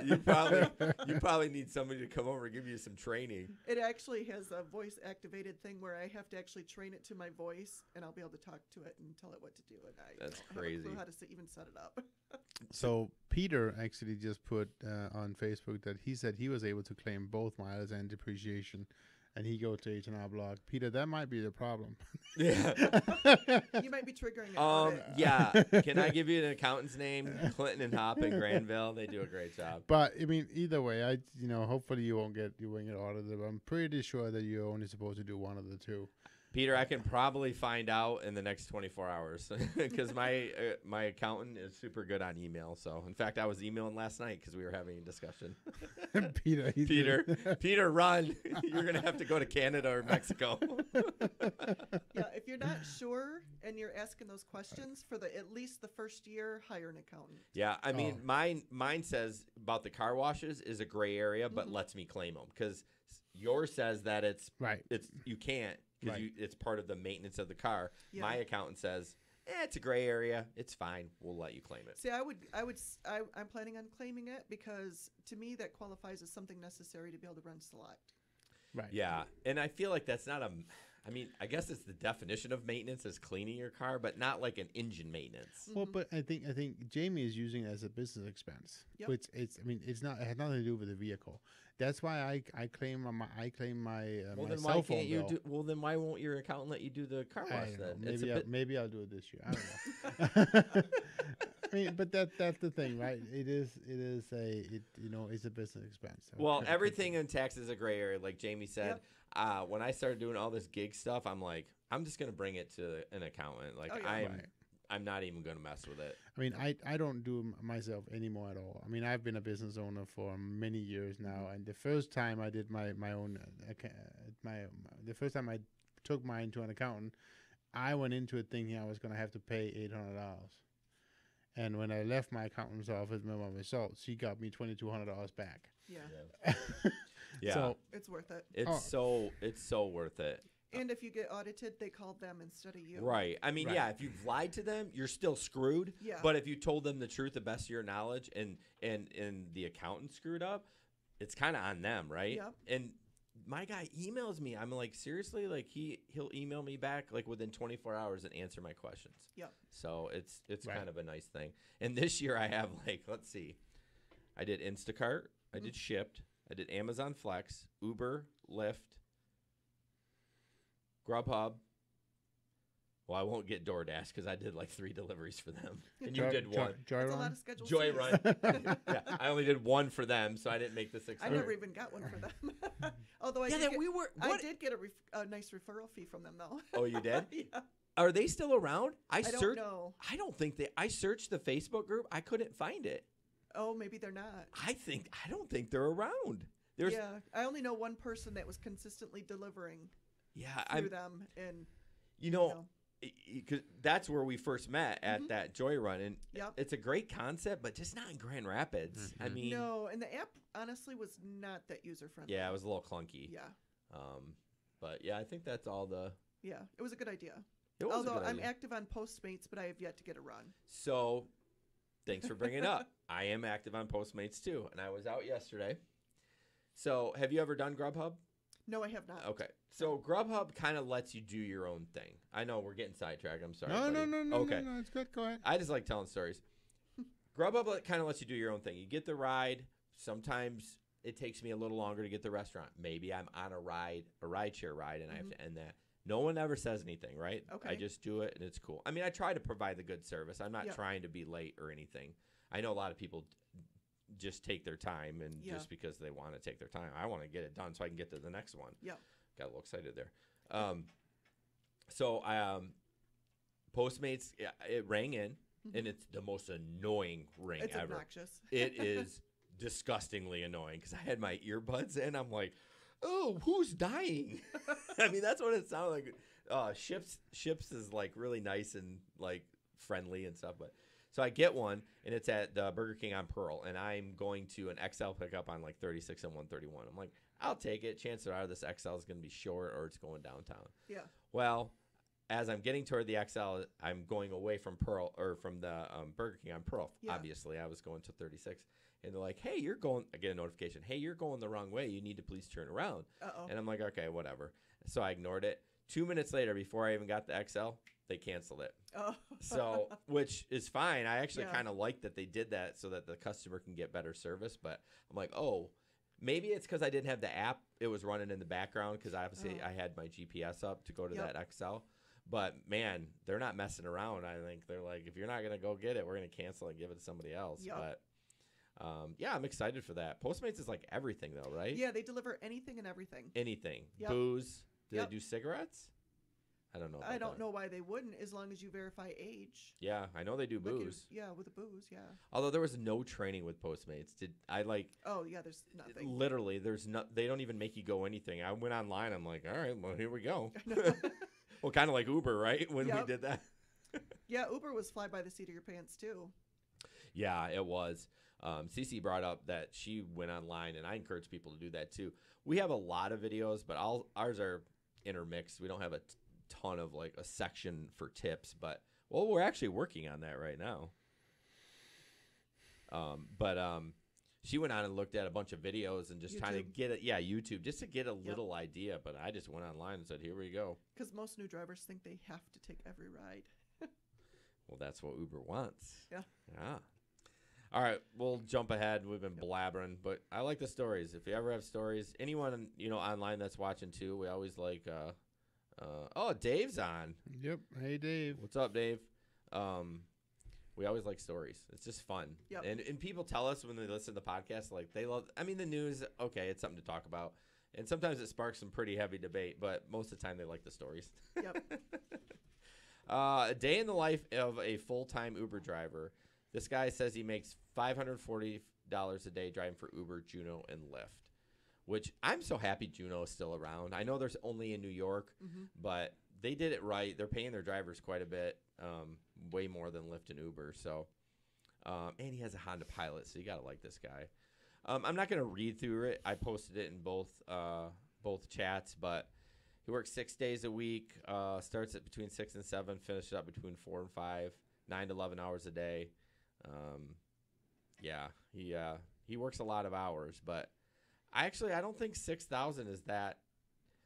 out. you probably need somebody to come over and give you some training. It actually has a voice activated thing where I have to actually train it to my voice, and I'll be able to talk to it and tell it what to do. And I That's don't have a crazy. clue how to even set it up. So Peter actually just put on Facebook that he said he was able to claim both mileage and depreciation, and he goes to H&R Block. Peter, that might be the problem. Yeah. You might be triggering an audit. Yeah. Can I give you an accountant's name? Clinton and Hop in Granville. They do a great job. But I mean, either way, hopefully you won't get audited. I'm pretty sure that you're only supposed to do one of the two. Peter, I can probably find out in the next 24 hours because my accountant is super good on email. So, in fact, I was emailing last night because we were having a discussion. Peter, run! You're gonna have to go to Canada or Mexico. Yeah, if you're not sure and you're asking those questions for at least the first year, hire an accountant. Yeah, I mean, mine says about the car washes is a gray area, but lets me claim them because yours says that it's you can't. Because it's part of the maintenance of the car. Yeah. My accountant says, it's a gray area. It's fine. We'll let you claim it. See, I'm planning on claiming it because to me that qualifies as something necessary to be able to run Select. Right. Yeah, and I feel like that's not I mean, I guess it's the definition of maintenance is cleaning your car, but not like an engine maintenance. Well, but I think Jamie is using it as a business expense, Yep. which it has nothing to do with the vehicle. That's why I claim my Well, my then cell why phone can't you bill. do? Well, then why won't your accountant let you do the car I wash don't know. then? Maybe I'll do it this year. I don't know. I mean, but that's the thing, right? It's a business expense. So Well, everything in tax is a gray area, like Jamie said. When I started doing all this gig stuff, I'm like, I'm just gonna bring it to an accountant. Like I'm not even gonna mess with it. I mean, I don't do myself anymore at all. I mean, I've been a business owner for many years now, and the first time I did my own the first time I took mine to an accountant, I went into it thinking I was going to have to pay $800. And when I left my accountant's office with my results, she got me $2,200 back. Yeah. Yeah. So it's worth it. It's so worth it. And if you get audited, they call them instead of you. Right. I mean, yeah, if you've lied to them, you're still screwed. Yeah. But if you told them the truth the best of your knowledge and the accountant screwed up, it's kind of on them, right? Yep. And my guy emails me. I'm like, seriously? Like he'll email me back like within 24 hours and answer my questions. Yep. So it's kind of a nice thing. And this year I have let's see. I did Instacart, I did Shipt, I did Amazon Flex, Uber, Lyft, Grubhub, Well, I won't get DoorDash because I did like 3 deliveries for them, and you Joy- did Joy- one. Joy That's a Run? lot of scheduled Joy fees. Run. Yeah, I only did 1 for them, so I didn't make the 600. I never even got one for them. Although I Yeah, did that get, we were- I what- did get a nice referral fee from them though. Oh, you did? Yeah. Are they still around? I don't know. I don't think they. I searched the Facebook group. I couldn't find it. Oh, maybe they're not. I don't think they're around. There's Yeah, I only know one person that was consistently delivering. Through them, and you know, 'cause that's where we first met at that Joy Run, and it's a great concept, but just not in Grand Rapids. I mean, no, and the app honestly was not that user friendly. yeah, it was a little clunky. Yeah. But yeah, I think that's all the. Yeah, it was a good idea. It was a Although good I'm idea. active on Postmates, but I have yet to get a run. So, thanks for bringing it up. I am active on Postmates too, and I was out yesterday. So, have you ever done Grubhub? No, I have not. Okay. So, Grubhub kind of lets you do your own thing. I know we're getting sidetracked. I'm sorry. No, buddy. Okay. no, it's good. Go ahead. I just like telling stories. Grubhub kind of lets you do your own thing. You get the ride. Sometimes it takes me a little longer to get the restaurant. Maybe I'm on a rideshare ride, and I have to end that. No one ever says anything, right? Okay. I just do it, and it's cool. I mean, I try to provide the good service. I'm not trying to be late or anything. I know a lot of people just take their time, and just because they want to take their time, I want to get it done so I can get to the next one. Yeah. Got a little excited there. So Postmates, it rang in, and it's the most annoying ring It's ever. obnoxious. It is disgustingly annoying because I had my earbuds in. I'm like, oh, who's dying? I mean, that's what it sounded like. Ships is like really nice and like friendly and stuff. But so I get one, and it's at the Burger King on Pearl, and I'm going to an XL pickup on like 36 and 131. I'm like, I'll take it. Chances are this XL is going to be short or it's going downtown. Yeah. Well, as I'm getting toward the XL, I'm going away from Pearl or from the Burger King on Pearl. Yeah. Obviously, I was going to 36. And they're like, hey, you're going, I get a notification. Hey, you're going the wrong way. You need to please turn around. Uh-oh. And I'm like, okay, whatever. So I ignored it. 2 minutes later, before I even got the XL, they canceled it. Oh. So, which is fine. I actually Yeah. kind of like that they did that so that the customer can get better service. But I'm like, oh, maybe it's because I didn't have the app. It was running in the background because obviously I had my GPS up to go to that XL. But, man, they're not messing around. I think they're like, if you're not going to go get it, we're going to cancel it and give it to somebody else. Yep. But, yeah, I'm excited for that. Postmates is like everything, though, right? Yeah, they deliver anything and everything. Anything. Yep. Booze. Do Yep. they do cigarettes? I don't know. I don't know why they wouldn't, as long as you verify age. Yeah, I know they do Like booze. yeah, with the booze, yeah. Although there was no training with Postmates. Did I like? Oh yeah, there's nothing. Literally, there's no. They don't even make you go anything. I went online. I'm like, all right, well, here we go. Well, kind of like Uber, right? When we Yep. did that. Yeah, Uber was fly by the seat of your pants too. Yeah, it was. Cece brought up that she went online, and I encourage people to do that too. We have a lot of videos, but ours are intermixed. We don't have a ton of like a section for tips, but we're actually working on that right now. She went on and looked at a bunch of videos and just trying to get it. Yeah, YouTube, just to get a little idea. But I just went online and said, here we go. Because most new drivers think they have to take every ride. Well, that's what Uber wants. Yeah. Yeah. All right, we'll jump ahead. We've been blabbering, but I like the stories. If you ever have stories, anyone online that's watching too, we always like. Oh, Dave's on. Yep. Hey, Dave. What's up, Dave? We always like stories. It's just fun. Yep. And people tell us when they listen to the podcast, like they love. I mean, the news. Okay, it's something to talk about, and sometimes it sparks some pretty heavy debate. But most of the time, they like the stories. Yep. A day in the life of a full-time Uber driver. This guy says he makes $540 a day driving for Uber, Juno, and Lyft, which I'm so happy Juno is still around. I know there's only in New York, but they did it right. They're paying their drivers quite a bit, way more than Lyft and Uber. So, and he has a Honda Pilot, so you got to like this guy. I'm not going to read through it. I posted it in both chats, but he works 6 days a week, starts at between 6 and 7, finishes up between 4 and 5, 9 to 11 hours a day. Yeah, he works a lot of hours, but I don't think 6,000 is that.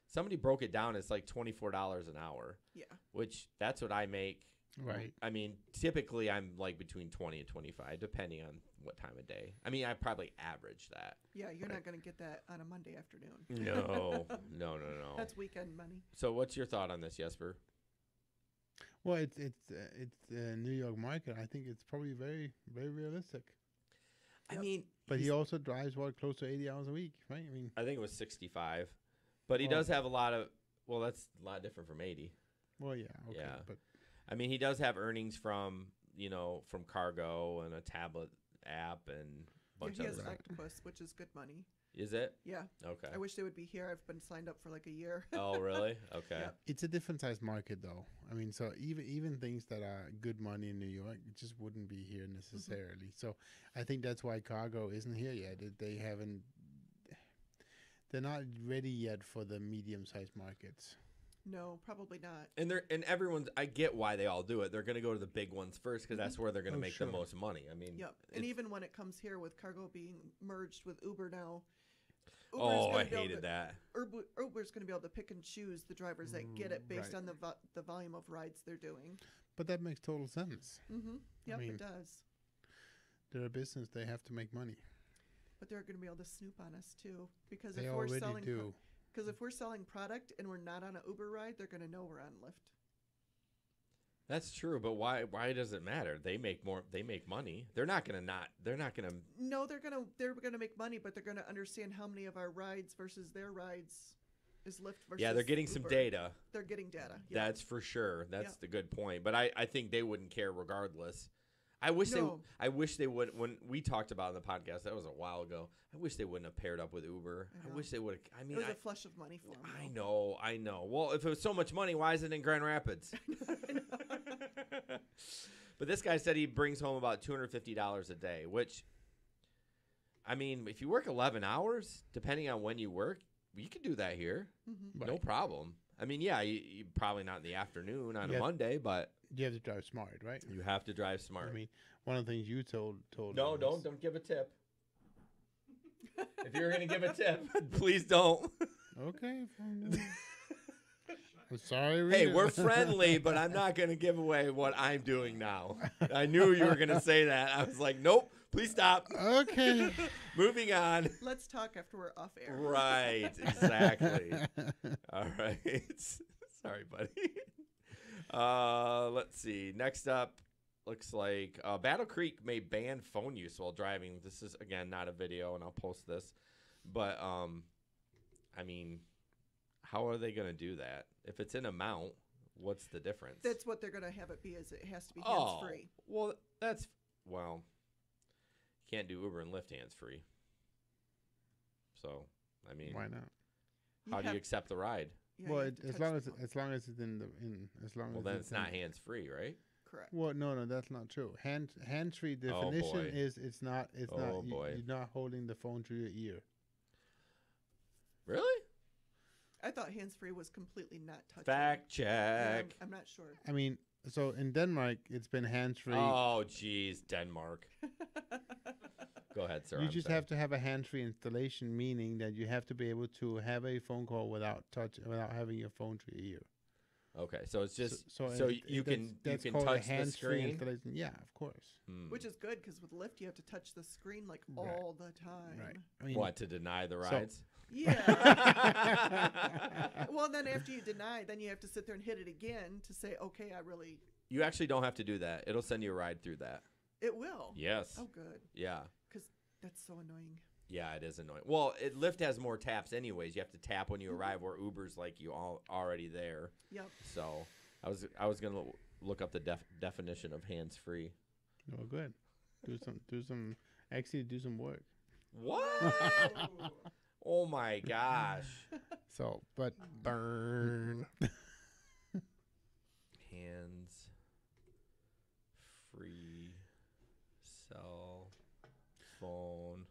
Somebody broke it down. It's like $24 an hour. Yeah. Which that's what I make. Right. I mean, typically I'm like between 20 and 25, depending on what time of day. I mean, I probably average that. Yeah, you're right? not going to get that on a Monday afternoon. No. That's weekend money. So what's your thought on this, Jesper? Well, it's New York market. I think it's probably very very realistic. I mean, but he also drives close to 80 hours a week, right? I mean, I think it was 65, but he does have a lot of. Well, that's a lot different from 80. Well, yeah, okay, yeah, but I mean, he does have earnings from from cargo and a tablet app and a bunch he of has other stuff. Octopus, which is good money. Is it? Yeah. Okay. I wish they would be here. I've been signed up for like a year. Oh, really? Okay. Yep. it's a different size market, though. I mean, so even things that are good money in New York, it just wouldn't be here necessarily. So I think that's why cargo isn't here yet. They haven't. They're not ready yet for the medium-sized markets. No, probably not. And everyone's. I get why they all do it. They're going to go to the big ones first because that's where they're going to make the most money. I mean. Yep. And even when it comes here with cargo being merged with Uber now. I hated that. Uber's going to be able to pick and choose the drivers that get it based on the volume of rides they're doing. But that makes total sense. Mm-hmm. Yep, I mean, it does. They're a business; they have to make money. But they're going to be able to snoop on us too, because They if we're already selling, do. Because if we're selling product and we're not on an Uber ride, they're going to know we're on Lyft. That's true, but why does it matter? They make more. They make money. They're not gonna not. They're not gonna. No, they're gonna make money, but they're gonna understand how many of our rides versus their rides is Lyft versus. Yeah, they're getting Uber. some data. They're getting data. Yeah. That's for sure. That's Yeah. the good point. But I think they wouldn't care regardless. I wish they would. When we talked about it in the podcast, that was a while ago. I wish they wouldn't have paired up with Uber. I wish they would have. I mean, it was a flush of money for them. I know. Well, if it was so much money, why is it in Grand Rapids? But this guy said he brings home about $250 a day, which, I mean, if you work 11 hours, depending on when you work, you can do that here. Mm-hmm. No problem. I mean, yeah, you probably not in the afternoon on a Monday, but you have to drive smart, right? You have to drive smart. I mean, one of the things you told No, us. don't give a tip. If you're gonna give a tip, please don't. Okay. I'm sorry. Hey, we're friendly, but I'm not gonna give away what I'm doing now. I knew you were gonna say that. I was like, nope. Please stop. Okay. Moving on. Let's talk after we're off air. Right. Exactly. All right. Sorry, buddy. Let's see. Next up, looks like Battle Creek may ban phone use while driving. This is, again, not a video, and I'll post this. But, I mean, how are they going to do that? If it's in a mount, what's the difference? That's what they're going to have it be, is it has to be hands-free. Well, can't do Uber and Lyft hands-free. So, I mean. Why not? How do you accept the ride? Yeah, well, as long as it's Well, then it's not hands-free, right? Correct. Well, no, that's not true. Hands-free definition is it's not. You're not holding the phone to your ear. Really? I thought hands-free was completely not touching. Fact check. Yeah, I'm not sure. I mean, so in Denmark, it's been hands-free. Oh, geez, Denmark. Go ahead, sir. You just have to have a hands-free installation, meaning that you have to be able to have a phone call without having your phone to your ear. Okay, so it's just so you can touch the screen. Installation. Yeah, of course. Which is good because with Lyft you have to touch the screen like all the time. Right. I mean, what, to deny the rides? Yeah. Well, then after you deny, then you have to sit there and hit it again to say, okay, I really. You actually don't have to do that. It'll send you a ride through that. It will. Yes. Oh, good. Yeah. Because that's so annoying. Yeah, it is annoying. Well, Lyft has more taps anyways. You have to tap when you arrive, where Uber's like you all already there. Yep. So I was gonna look up the definition of hands free. Oh, good. Do some work. What? Oh my gosh. So, but burn. Hands free cell phone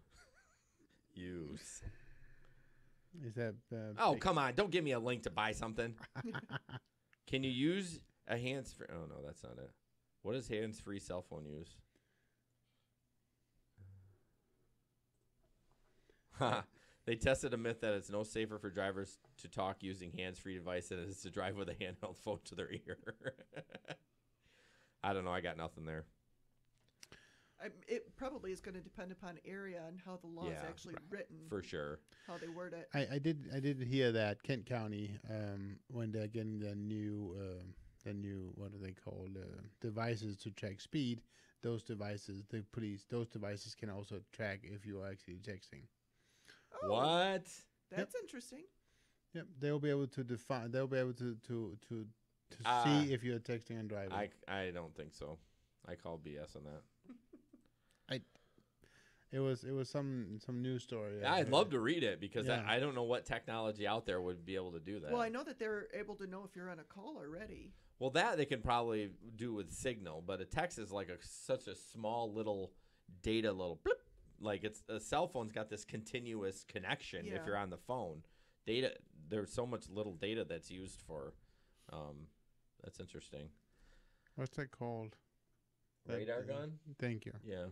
use. Is that? Oh, come on! Don't give me a link to buy something. Can you use a hands-free? Oh no, that's not it. What is hands-free cell phone use? They tested a myth that it's no safer for drivers to talk using hands-free device than it is to drive with a handheld phone to their ear. I don't know. I got nothing there. It probably is going to depend upon area and how the law is actually written. For sure. How they word it. I did hear that Kent County, when they're getting the new then what do they call devices to check speed. Those devices, those devices can also track if you are actually texting. Oh, what? That's interesting. Yep, they'll be able to define. They'll be able to see if you're texting and driving. I don't think so. I call BS on that. It was some news story. Yeah, I'd love to read it because I don't know what technology out there would be able to do that. Well, I know that they're able to know if you're on a call already. Well, that they can probably do with Signal, but a text is like such a small little data little blip. Like a cell phone's got this continuous connection if you're on the phone. Data, there's so much little data that's used for. That's interesting. What's that called? Radar gun? Thank you. Yeah.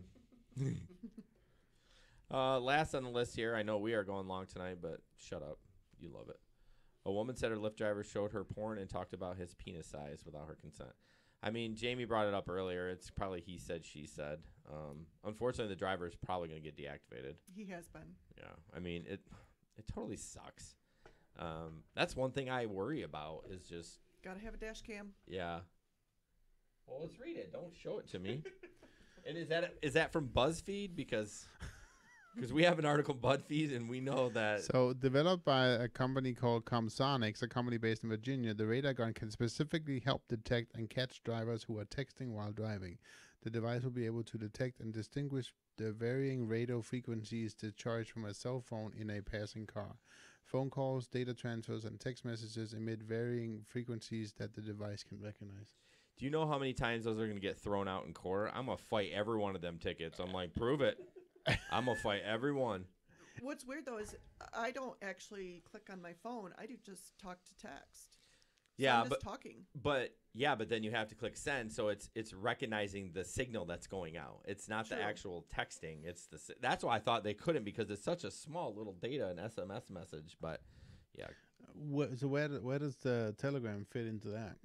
Last on the list here, I know we are going long tonight, but shut up. You love it. A woman said her Lyft driver showed her porn and talked about his penis size without her consent. I mean, Jamey brought it up earlier. It's probably he said, she said. Unfortunately, the driver is probably going to get deactivated. He has been. Yeah. I mean, it totally sucks. That's one thing I worry about is just... Got to have a dash cam. Yeah. Well, let's read it. Don't show it to me. And is that from BuzzFeed? Because we have an article BuzzFeed, and we know that. So, developed by a company called Comsonics, a company based in Virginia, the radar gun can specifically help detect and catch drivers who are texting while driving. The device will be able to detect and distinguish the varying radio frequencies discharged from a cell phone in a passing car. Phone calls, data transfers, and text messages emit varying frequencies that the device can recognize. Do you know how many times those are going to get thrown out in court? I'm going to fight every one of them tickets. I'm like, prove it. I'm going to fight every one. What's weird, though, is I don't actually click on my phone. I do just talk to text. So Yeah, I'm just talking. But then you have to click send, so it's recognizing the signal that's going out. It's not the actual texting. That's why I thought they couldn't, because it's such a small little data and SMS message. But yeah. So where does the Telegram fit into that?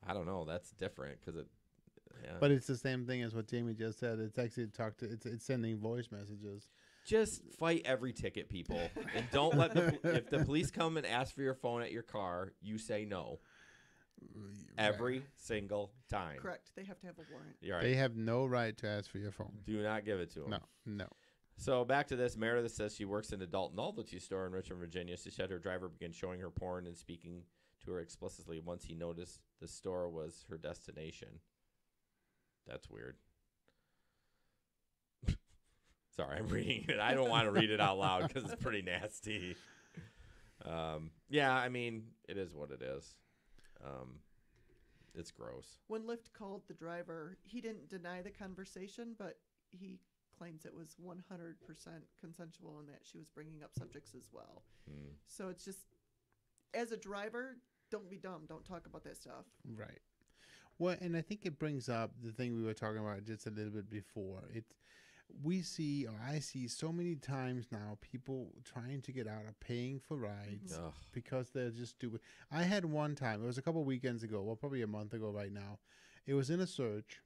I don't know. That's different because it. Yeah. But it's the same thing as what Jamey just said. It's actually it's sending voice messages. Just fight every ticket, people, and don't let if the police come and ask for your phone at your car, you say no. Every single time. Correct. They have to have a warrant. Right. They have no right to ask for your phone. Do not give it to them. No. So back to this. Meredith says she works in an adult novelty store in Richmond, Virginia. She said her driver began showing her porn and speaking to her explicitly once he noticed the store was her destination. That's weird. Sorry, I'm reading it. I don't want to read it out loud because it's pretty nasty. Yeah, I mean, it is what it is. It's gross. When Lyft called the driver, he didn't deny the conversation, but he claims it was 100% consensual and that she was bringing up subjects as well. So it's just, as a driver, don't be dumb. Don't talk about that stuff. Right. Well, and I think it brings up the thing we were talking about just a little bit before. I see so many times now people trying to get out of paying for rides because they're just stupid. I had one time, it was a couple weekends ago, well, probably a month ago right now. It was in a search,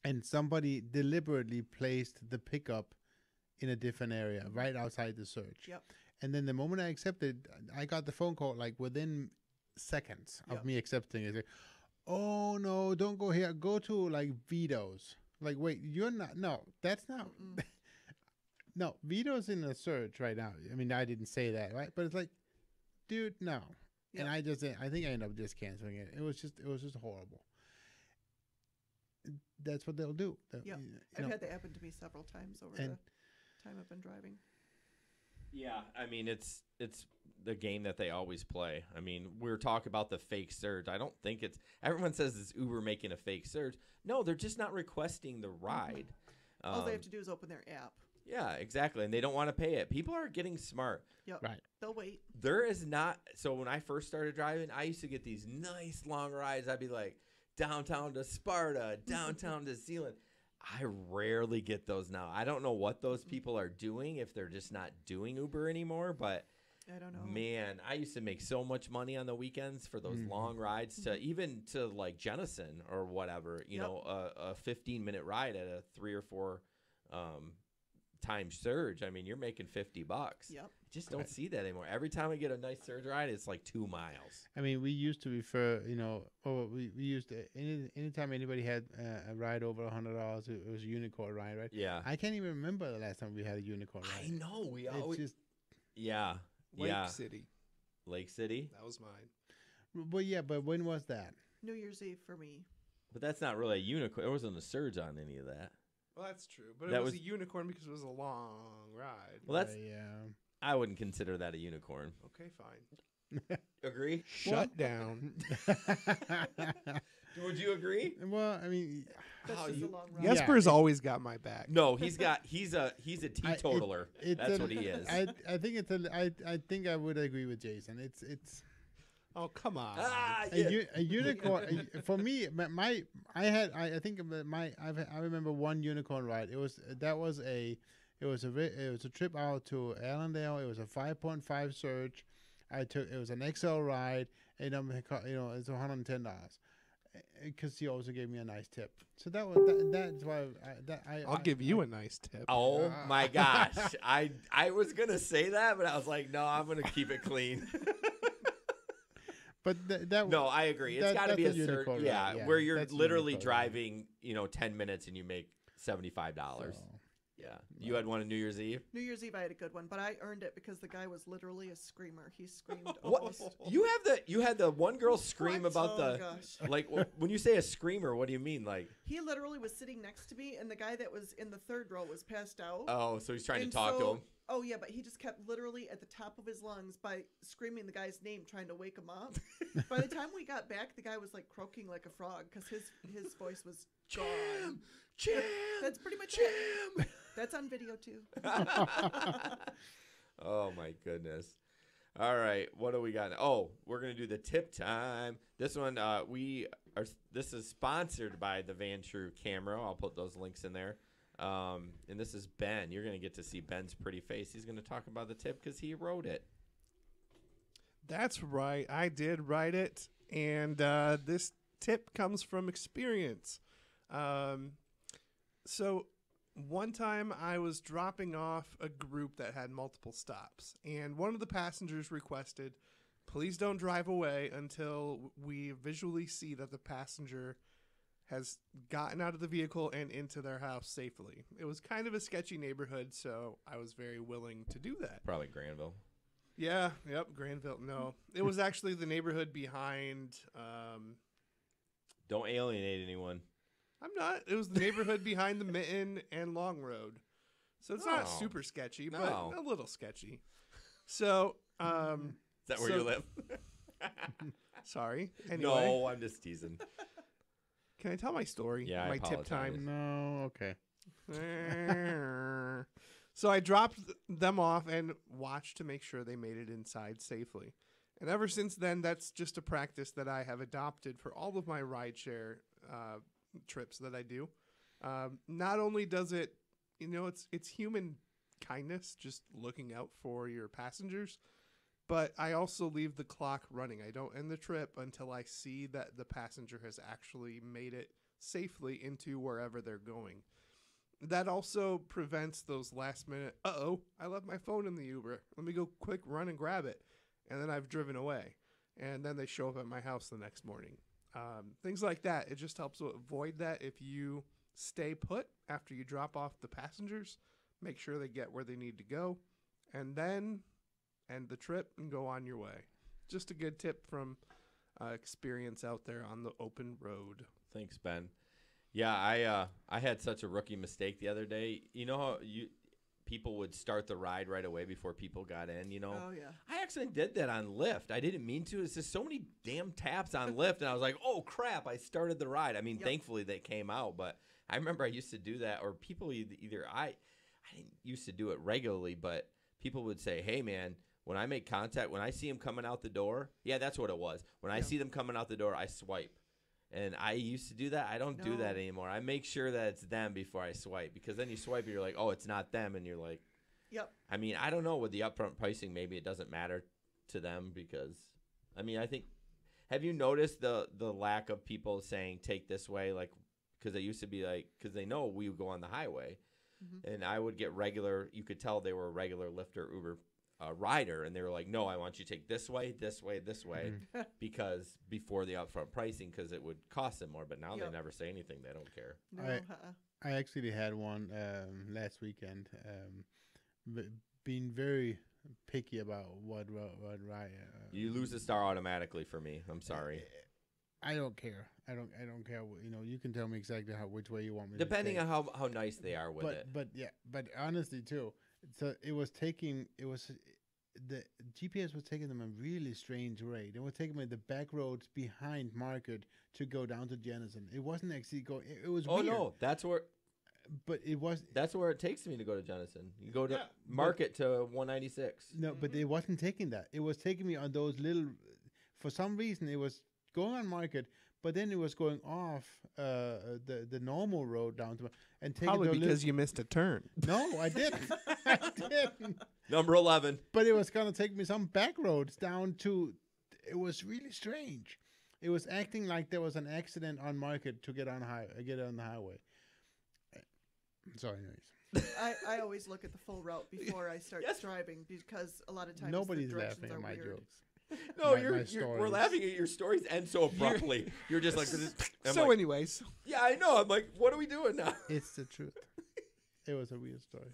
and somebody deliberately placed the pickup in a different area right outside the search. Yep. And then the moment I accepted, I got the phone call like within seconds of me accepting it. Like, oh, no, don't go here. Go to like Vito's. Like, wait, you're not. No, that's not. No, Vito's in the search right now. I mean, I didn't say that, right? But it's like, dude, no. And I think I ended up just canceling it. It was just horrible. That's what they'll do. Yeah, I've had that happen to me several times over the time I've been driving. Yeah, I mean, it's the game that they always play. I mean, we're talking about the fake surge. I don't think everyone says it's Uber making a fake surge. No, they're just not requesting the ride. All they have to do is open their app. Yeah, exactly. And they don't want to pay it. People are getting smart. Yep. Right. They'll wait. There is not. So when I first started driving, I used to get these nice long rides. I'd be like downtown to Sparta, downtown to Zealand. I rarely get those now. I don't know what those people are doing, if they're just not doing Uber anymore, but I don't know. Man, I used to make so much money on the weekends for those long rides to even to like Jenison or whatever, you know, a 15-minute ride at a 3 or 4 time surge. I mean, you're making $50. Yep. just don't see that anymore. Every time I get a nice surge ride, it's like 2 miles. I mean, we used to refer, we used to, anytime anybody had a ride over $100, it was a unicorn ride, right? Yeah. I can't even remember the last time we had a unicorn ride. I know. We It's always. just, Yeah. Lake City. Lake City? That was mine. but when was that? New Year's Eve for me. But that's not really a unicorn. There wasn't a surge on any of that. Well, that's true. But That it was was- a unicorn because it was a long ride. Well, that's. yeah. I wouldn't consider that a unicorn. Okay, fine. Agree? Shut down. Would you agree? Well, I mean, That's just a long ride. Jesper's always got my back. No, he's a teetotaler. That's what he is. I think I would agree with Jason. It's. Oh, come on. A unicorn for me. I remember one unicorn ride. It was a trip out to Allendale. It was a 5.5 surge. It was an XL ride, and it's $110 because he also gave me a nice tip. So that's why I'll give you a nice tip. Oh my gosh, I was gonna say that, but I was like, no, I'm gonna keep it clean. But no, I agree. It's got to be a unicorn certain, ride. where you're That's a literally unicorn ride. driving, 10 minutes and you make $75. Yeah, you had one on New Year's Eve. New Year's Eve, I had a good one, but I earned it because the guy was literally a screamer. He screamed What? almost. You had the one girl scream about Oh, the gosh. like when you say a screamer, what do you mean? Like, He literally was sitting next to me, and the guy that was in the third row was passed out. oh, so he's trying And to talk to so- him. Oh, yeah, but he just kept literally at the top of his lungs by screaming the guy's name, trying to wake him up. By the time we got back, the guy was like croaking like a frog because his voice was gone. Jim! That's pretty much it. That's on video, too. Oh my goodness. All right, what do we got? Oh, we're gonna do the tip time. This one, this is sponsored by the Van True camera. I'll put those links in there. And this is Ben. You're gonna get to see Ben's pretty face. He's gonna talk about the tip because he wrote it. That's right. I did write it, and this tip comes from experience. So one time I was dropping off a group that had multiple stops, and one of the passengers requested, please don't drive away until we visually see that the passenger has gotten out of the vehicle and into their house safely. It was kind of a sketchy neighborhood, so I was very willing to do that. Probably Granville. Yeah, yep, Granville. No, it was actually the neighborhood behind. Don't alienate anyone. I'm not. It was the neighborhood behind the Mitten and Long Road. So it's not Oh. super sketchy, but No. a little sketchy. So, Is that where you live? Sorry. Anyway, No, I'm just teasing. can I tell my story? Yeah, I my tip apologize. time. No, okay. So I dropped them off and watched to make sure they made it inside safely. And ever since then, that's just a practice that I have adopted for all of my rideshare trips that I do. Not only does it, it's human kindness, just looking out for your passengers, but I also leave the clock running. I don't end the trip until I see that the passenger has actually made it safely into wherever they're going. That also prevents those last minute, I left my phone in the Uber. Let me go quick run and grab it. And then I've driven away. And then they show up at my house the next morning. Things like that. It just helps avoid that. If you stay put after you drop off the passengers, make sure they get where they need to go, and then end the trip and go on your way. Just a good tip from experience out there on the open road. Thanks, Ben. Yeah, I had such a rookie mistake the other day. You know how people would start the ride right away before people got in, Oh, yeah. I actually did that on Lyft. I didn't mean to. It's just so many damn taps on Lyft, and I was like, oh, crap, I started the ride. I mean, Thankfully they came out, but I remember I used to do that, or people either I didn't used to do it regularly, but people would say, hey, man, when I make contact, when I see them coming out the door, yeah, that's what it was. When I see them coming out the door, I swipe. And I used to do that. I don't do that anymore. I make sure that it's them before I swipe, because then you swipe and you're like, oh, it's not them. And you're like, Yep. I mean, I don't know with the upfront pricing, maybe it doesn't matter to them because, I mean, I think, have you noticed the lack of people saying take this way? Like, because they used to be like, because they know we would go on the highway. And I would get regular, you could tell they were a regular Lyft or Uber rider, and they were like, no, I want you to take this way, this way, this way, because before the upfront pricing, because it would cost them more. But now they never say anything. They don't care. No, I actually had one last weekend. Being very picky about what ride. You lose a star automatically for me. I'm sorry. I don't care. I don't care. You can tell me exactly which way you want me. Depending to on how nice they are with it. But honestly too. So the GPS was taking them a really strange rate. It was taking them the back roads behind Market to go down to Jenison. It wasn't actually going. It was. Oh weird. No, that's where. But it was. That's where it takes me to go to Jenison. You go to Market to 196. No, but it wasn't taking that. It was taking me on those little. For some reason, it was going on Market, but then it was going off the normal road down to and taking. Probably because you missed a turn. No, I didn't. I didn't. Number 11. But it was gonna take me some back roads down to. It was really strange. It was acting like there was an accident on Market to get on the highway. So, anyways. I always look at the full route before I start driving, because a lot of times nobody's the directions laughing at are my weird. jokes. No, we're laughing at your stories end so abruptly. You're just like, anyways. Yeah, I know. I'm like, what are we doing now? It's the truth. It was a weird story.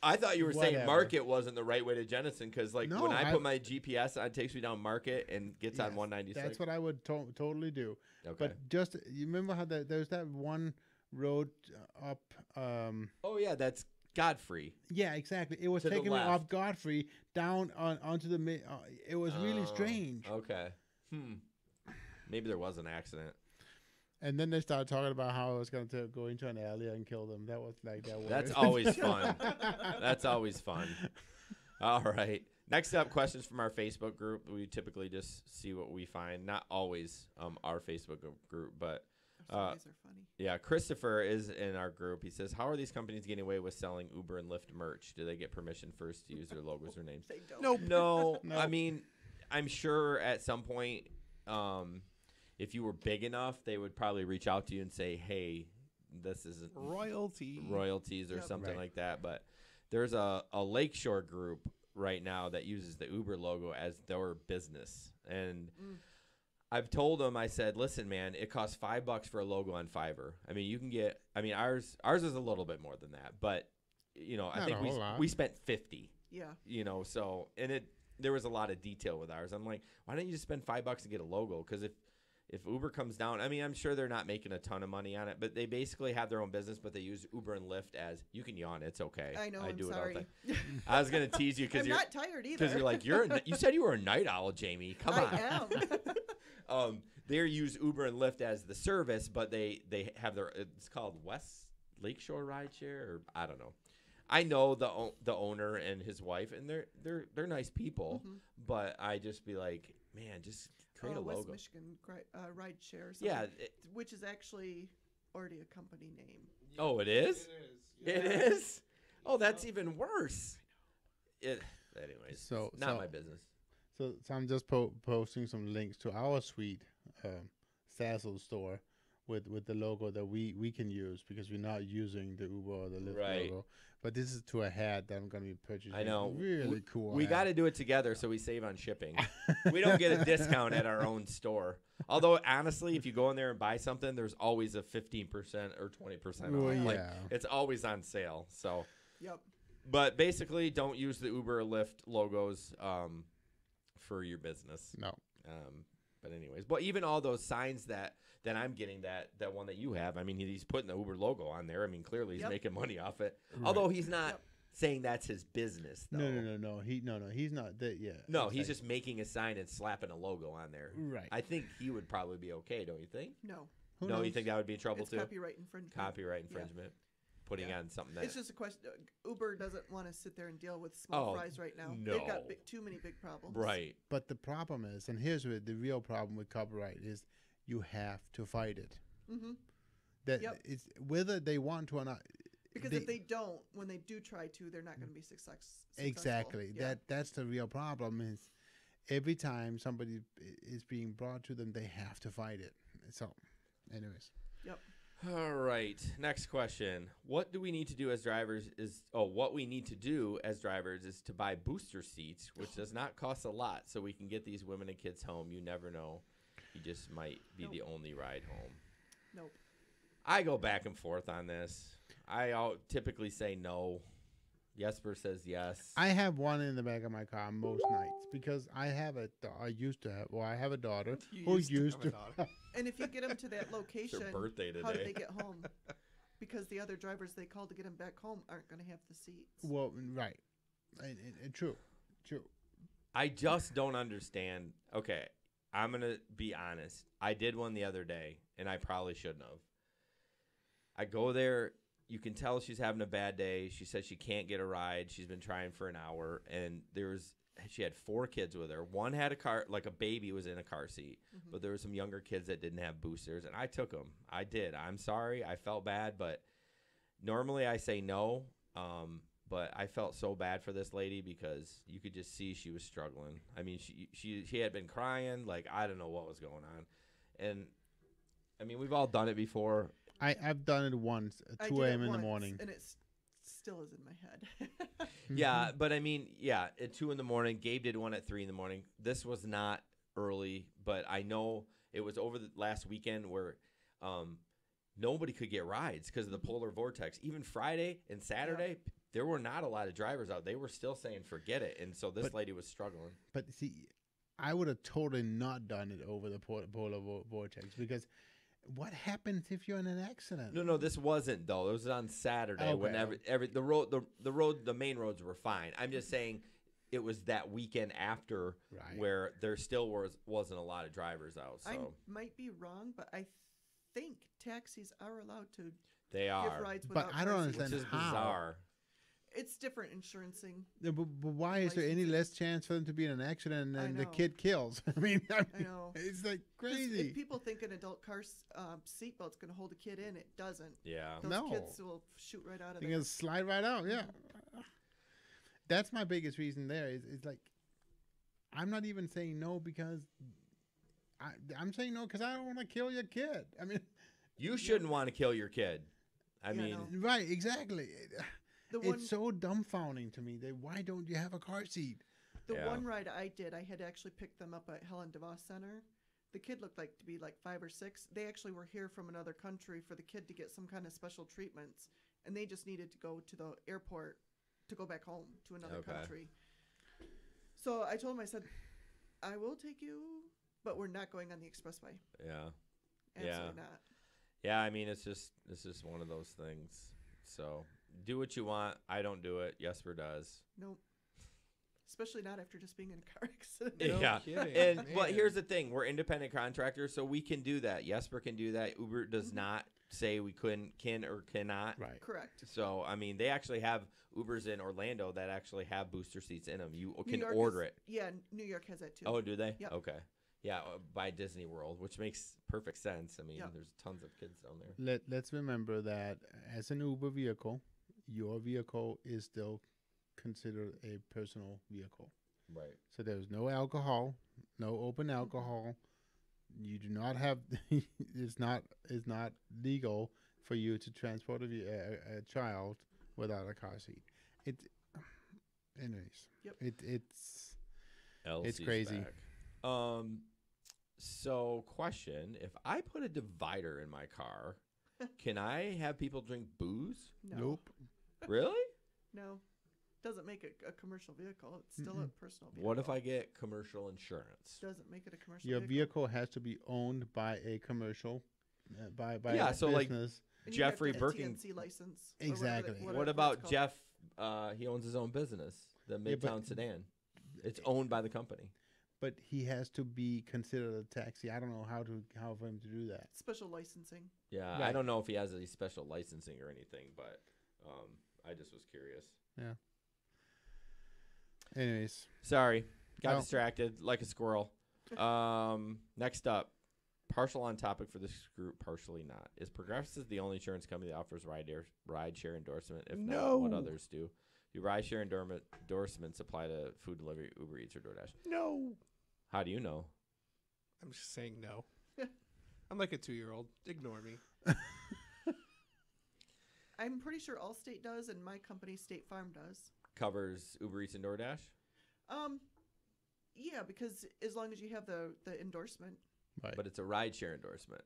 I thought you were saying Market wasn't the right way to Jenison, because when I put my GPS on, it takes me down Market and gets on 196. That's what I would totally do. Okay. But just, you remember how there's that one road up. Oh, yeah, that's Godfrey. Yeah, exactly. It was taking me off Godfrey down onto the mid. It was really strange. Okay. Maybe there was an accident. And then they started talking about how I was going to go into an alley and kill them. That was like that. That's always fun. That's always fun. All right. Next up, questions from our Facebook group. We typically just see what we find. Not always our Facebook group, but stories are funny. Yeah, Christopher is in our group. He says, how are these companies getting away with selling Uber and Lyft merch? Do they get permission first to use their logos or names? They don't. Nope. No. I mean, I'm sure at some point, if you were big enough, they would probably reach out to you and say, hey, this isn't royalties or something like that. But there's a Lakeshore group right now that uses the Uber logo as their business. And I've told them, I said, listen, man, it costs $5 for a logo on Fiverr. I mean, you can get, ours is a little bit more than that. But, I think we spent $50. Yeah. So, and there was a lot of detail with ours. I'm like, why don't you just spend $5 and get a logo? Because if Uber comes down, I'm sure they're not making a ton of money on it, but they basically have their own business, but they use Uber and Lyft as, you can yawn, it's okay. I know, do sorry. it all the time. I was going to tease you because I'm not tired either. Because you're like, you said you were a night owl, Jamey. Come on. I am. They use Uber and Lyft as the service, but they have it's called West Lakeshore Rideshare, or I don't know. I know the owner and his wife, and they're nice people, but I just be like, man, just create a logo. West Michigan Rideshare, yeah, which is actually already a company name. Oh, it is? It is? Oh, that's even worse. Anyways, so not my business. So I'm just posting some links to our sweet Sazzle store with the logo that we can use, because we're not using the Uber or the Lyft logo. But this is to a hat that I'm going to be purchasing. I know. Really cool. We got to do it together so we save on shipping. We don't get a discount at our own store. Although, honestly, if you go in there and buy something, there's always a 15% or 20% off. Like, it's always on sale. So, yep. But basically, don't use the Uber or Lyft logos for your business. No. But anyways, but even all those signs that I'm getting, that one that you have, he's putting the Uber logo on there. Clearly he's making money off it. Right. Although he's not saying that's his business, though. No. He's not that. Yeah. No, he's just making a sign and slapping a logo on there. Right. I think he would probably be okay, don't you think? No. No, you think that would be in trouble too? Copyright infringement. Copyright infringement. Putting on something that... It's just a question. Uber doesn't want to sit there and deal with small fries right now. No. They've got too many big problems. Right. But the problem is, and here's where the real problem with copyright is, you have to fight it. Mm-hmm. That it's whether they want to or not. Because if they don't, when they do try to, they're not going to be successful. Exactly. Yeah. That's the real problem. Is every time somebody is being brought to them, they have to fight it. So, anyways. Yep. All right. Next question. What do we need to do as drivers is to buy booster seats, which does not cost a lot, so we can get these women and kids home. You never know. You just might be the only ride home. Nope. I go back and forth on this. I typically say no. Jesper says yes. I have one in the back of my car most nights because I have a daughter who used to. And if you get them to that location, birthday today. How do they get home? Because the other drivers they call to get them back home aren't going to have the seats. Well, right. True. I just don't understand. Okay, I'm going to be honest. I did one the other day, and I probably shouldn't have. I go there. You can tell she's having a bad day. She says she can't get a ride. She's been trying for an hour, and she had 4 kids with her. One had a car, like a baby was in a car seat, but there were some younger kids that didn't have boosters, and I took them. I did. I'm sorry. I felt bad, but normally I say no, but I felt so bad for this lady because you could just see she was struggling. I mean, she had been crying. Like, I don't know what was going on. And, I mean, we've all done it before. I've done it once at 2 a.m. in the morning. And it still is in my head. Yeah, but I mean, at 2 in the morning. Gabe did one at 3 in the morning. This was not early, but I know it was over the last weekend where nobody could get rides because of the polar vortex. Even Friday and Saturday, there were not a lot of drivers out. They were still saying forget it, and so this lady was struggling. But see, I would have totally not done it over the polar vortex because what happens if you're in an accident? No, this wasn't though. It was on Saturday when the main roads were fine. I'm just saying it was that weekend after where there still wasn't a lot of drivers out. So I might be wrong, but I think taxis are allowed to give rides without I don't understand which is how. bizarre. It's different insurancing. But why is there any less chance for them to be in an accident and the kid kills? I mean, I know. It's like crazy. If people think an adult car seatbelt's going to hold a kid in, it doesn't. Yeah. Those kids will shoot right out of there. They can slide right out, yeah. That's my biggest reason there is like, I'm not even saying no because I'm saying no because I don't want to kill your kid. I mean. You shouldn't want to kill your kid. I mean. Right, exactly. It's so dumbfounding to me that why don't you have a car seat? The one ride I did, I had actually picked them up at Helen DeVos Center. The kid looked like to be like 5 or 6. They actually were here from another country for the kid to get some kind of special treatments, and they just needed to go to the airport to go back home to another country. So I told him, I said, I will take you, but we're not going on the expressway. Yeah. Absolutely not. Yeah, I mean, it's just one of those things. So do what you want. I don't do it. Jesper does. Nope. Especially not after just being in a car accident. Yeah. And but here's the thing: we're independent contractors, so we can do that. Jesper can do that. Uber does not say we can or cannot. Right. Correct. So I mean, they actually have Ubers in Orlando that actually have booster seats in them. You can order it. Yeah, New York has that too. Oh, do they? Yep. Okay. Yeah, by Disney World, which makes perfect sense. I mean, there's tons of kids down there. Let's remember that as an Uber vehicle, your vehicle is still considered a personal vehicle. Right. So there's no alcohol, no open alcohol. You do not have. It's not legal for you to transport a child without a car seat. Anyways. Yep. It's crazy. Back. So question, if I put a divider in my car, can I have people drink booze? No. Nope. Really? No. Doesn't make it a commercial vehicle. It's still a personal vehicle. What if I get commercial insurance? Doesn't make it a commercial Your vehicle. vehicle has to be owned by a commercial, by a so business. Like Jeffrey Birkin. TNC license. Exactly. What about Jeff? He owns his own business, the Midtown Sedan. It's owned by the company. But he has to be considered a taxi. I don't know how for him to do that. Special licensing. Yeah, Right. I don't know if he has any special licensing or anything, but I just was curious. Yeah. Anyways. Sorry. Got distracted like a squirrel. Next up, partial on topic for this group, partially not. Is Progressive the only insurance company that offers rideshare endorsement? If not, what others do? Do rideshare endorsements apply to food delivery, Uber Eats, or DoorDash? No. How do you know? I'm just saying no. I'm like a 2-year-old. Ignore me. I'm pretty sure Allstate does, and my company, State Farm, does. Covers Uber Eats and DoorDash? Yeah, because as long as you have the endorsement. Right. But it's a rideshare endorsement.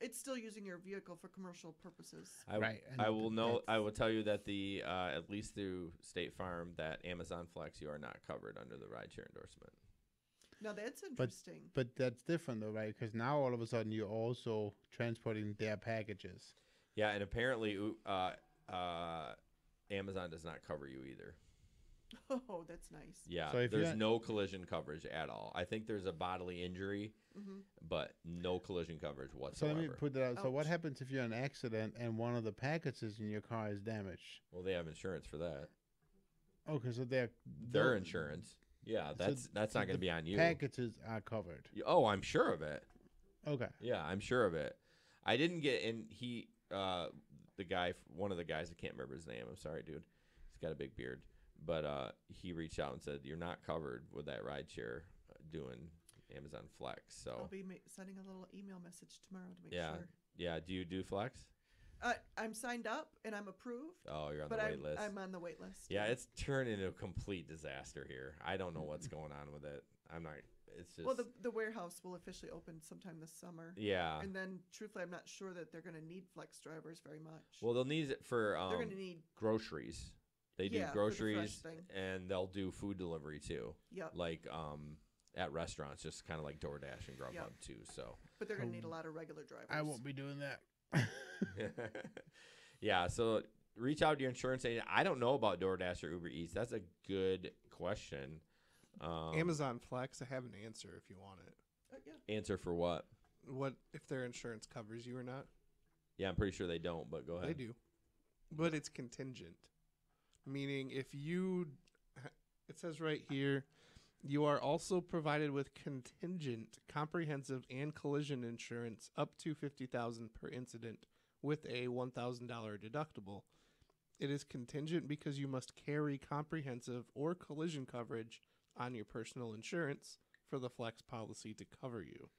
It's still using your vehicle for commercial purposes. I will tell you that the at least through State Farm, that Amazon Flex, you are not covered under the rideshare endorsement. Now that's interesting. But that's different though, right? Because now all of a sudden you're also transporting their packages. Yeah, and apparently Amazon does not cover you either. Oh, that's nice. Yeah, so there's no collision coverage at all. I think there's a bodily injury, but no collision coverage whatsoever. So let me put that out. Ouch. So what happens if you're in an accident and one of the packages in your car is damaged? Well, they have insurance for that. Okay, so their insurance. Yeah, that's not going to be on you. Packages are covered. Oh, I'm sure of it. Okay. Yeah, I'm sure of it. I didn't get in. One of the guys, I can't remember his name. I'm sorry, dude. He's got a big beard. But he reached out and said, you're not covered with that rideshare doing Amazon Flex. So I'll be sending a little email message tomorrow to make sure. Yeah. Do you do Flex? I'm signed up and I'm approved. Oh, you're on the wait list. I'm on the wait list. Yeah, it's turned into a complete disaster here. I don't know what's going on with it. It's just. Well, the warehouse will officially open sometime this summer. Yeah. And then, truthfully, I'm not sure that they're going to need Flex drivers very much. Well, they'll need it for they're going to need groceries. They do groceries and they'll do food delivery too. Yep. Like at restaurants, just kind of like DoorDash and Grubhub too. So. But they're going to need a lot of regular drivers. I won't be doing that. Yeah. So reach out to your insurance agent. I don't know about DoorDash or Uber Eats. That's a good question. Amazon Flex, I have an answer if you want it. Yeah. Answer for what? What if their insurance covers you or not? Yeah, I'm pretty sure they don't, but go ahead. They do. But it's contingent. Meaning if it says right here, you are also provided with contingent, comprehensive, and collision insurance up to $50,000 per incident with a $1,000 deductible. It is contingent because you must carry comprehensive or collision coverage on your personal insurance for the Flex policy to cover you.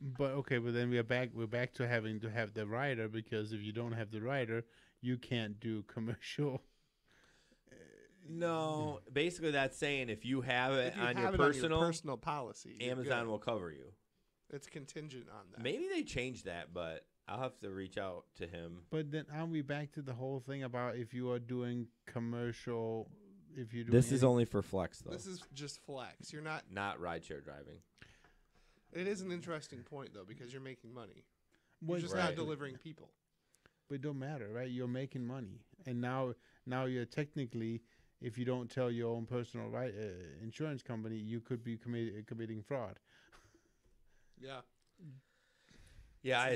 But okay, but then we're back to having to have the rider, because if you don't have the rider, you can't do commercial. No, basically that's saying if you have it on your personal policy, Amazon will cover you. It's contingent on that. Maybe they changed that, but I'll have to reach out to him. But then aren't we back to the whole thing about if you are doing commercial, if you do This is only for Flex though. This is just Flex. You're not rideshare driving. It is an interesting point though, because you're making money. Well, you're just not delivering people. But it don't matter, right? You're making money, and now you're technically, if you don't tell your own personal insurance company, you could be committing fraud. Yeah. Yeah,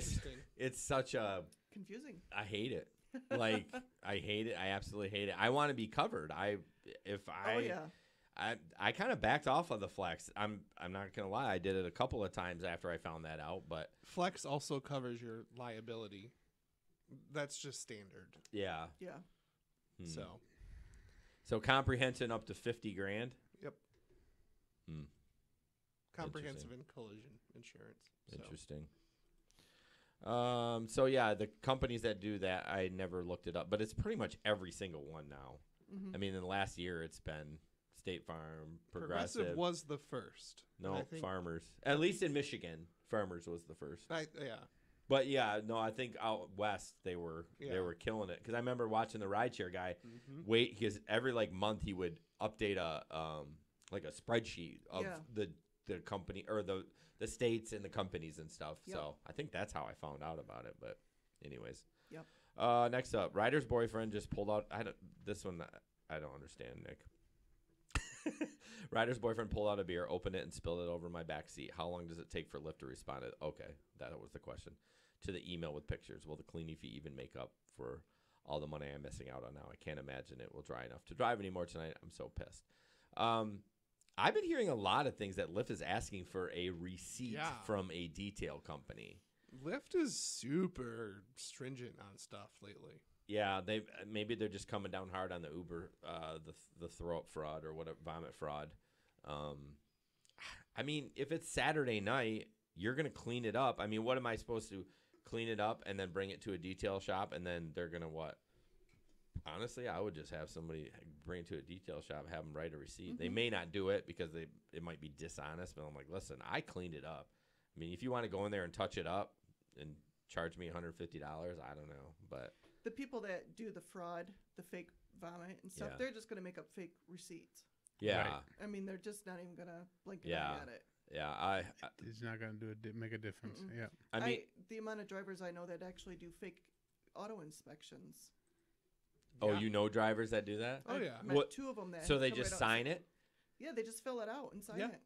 it's such a confusing. I hate it. Like I hate it. I absolutely hate it. I want to be covered. I kind of backed off of the Flex. I'm not gonna lie. I did it a couple of times after I found that out. But Flex also covers your liability. That's just standard. Yeah. Yeah. So comprehensive up to $50,000. Yep. Comprehensive and collision insurance. Interesting. So yeah, the companies that do that, I never looked it up, but it's pretty much every single one now. Mm-hmm. I mean, in the last year, it's been State Farm, Progressive was the first. No, Farmers. At least in Michigan, Farmers was the first. Yeah. But yeah, no, I think out west they were killing it, because I remember watching the rideshare guy wait, because every month he would update a spreadsheet of the company or the states and the companies and stuff. Yep. So I think that's how I found out about it. But anyways, next up, Ryder's boyfriend just pulled out. This one I don't understand, Nick. Ryder's boyfriend pulled out a beer, opened it, and spilled it over my back seat. How long does it take for Lyft to respond? Okay, that was the question. To the email with pictures. Will the cleaning fee even make up for all the money I'm missing out on now? I can't imagine it will dry enough to drive anymore tonight. I'm so pissed. I've been hearing a lot of things that Lyft is asking for a receipt from a detail company. Lyft is super stringent on stuff lately. Yeah, maybe they're just coming down hard on the Uber, the throw up fraud or whatever, vomit fraud. I mean, if it's Saturday night, you're gonna clean it up. I mean, what am I supposed to clean it up, and then bring it to a detail shop, and then they're gonna what? Honestly, I would just have somebody bring it to a detail shop, have them write a receipt. They may not do it because it might be dishonest, but I'm like, listen, I cleaned it up. I mean, if you want to go in there and touch it up and charge me $150, I don't know, but the people that do the fraud, the fake vomit and stuff, they're just gonna make up fake receipts. Yeah, Right. I mean, they're just not even gonna blink an eye at it. Yeah, it's not going to make a difference. Yeah. I mean, the amount of drivers I know that actually do fake auto inspections. Oh, you know drivers that do that? Oh yeah, I met 2 of them that. So they just sign it? Yeah, they just fill it out and sign it.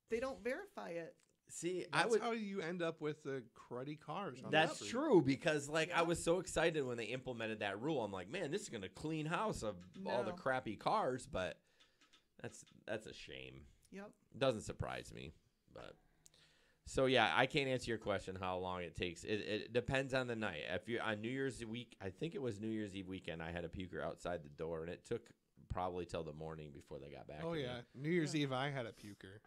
They don't verify it. See, that's how you end up with the cruddy cars. That's true, because I was so excited when they implemented that rule. I'm like, man, this is gonna clean house of all the crappy cars, but that's a shame. Yep. Doesn't surprise me, but so yeah, I can't answer your question how long it takes. It depends on the night. If you're on New Year's week, I think it was New Year's Eve weekend, I had a puker outside the door, and it took probably till the morning before they got back. Oh yeah, New Year's Eve I had a puker,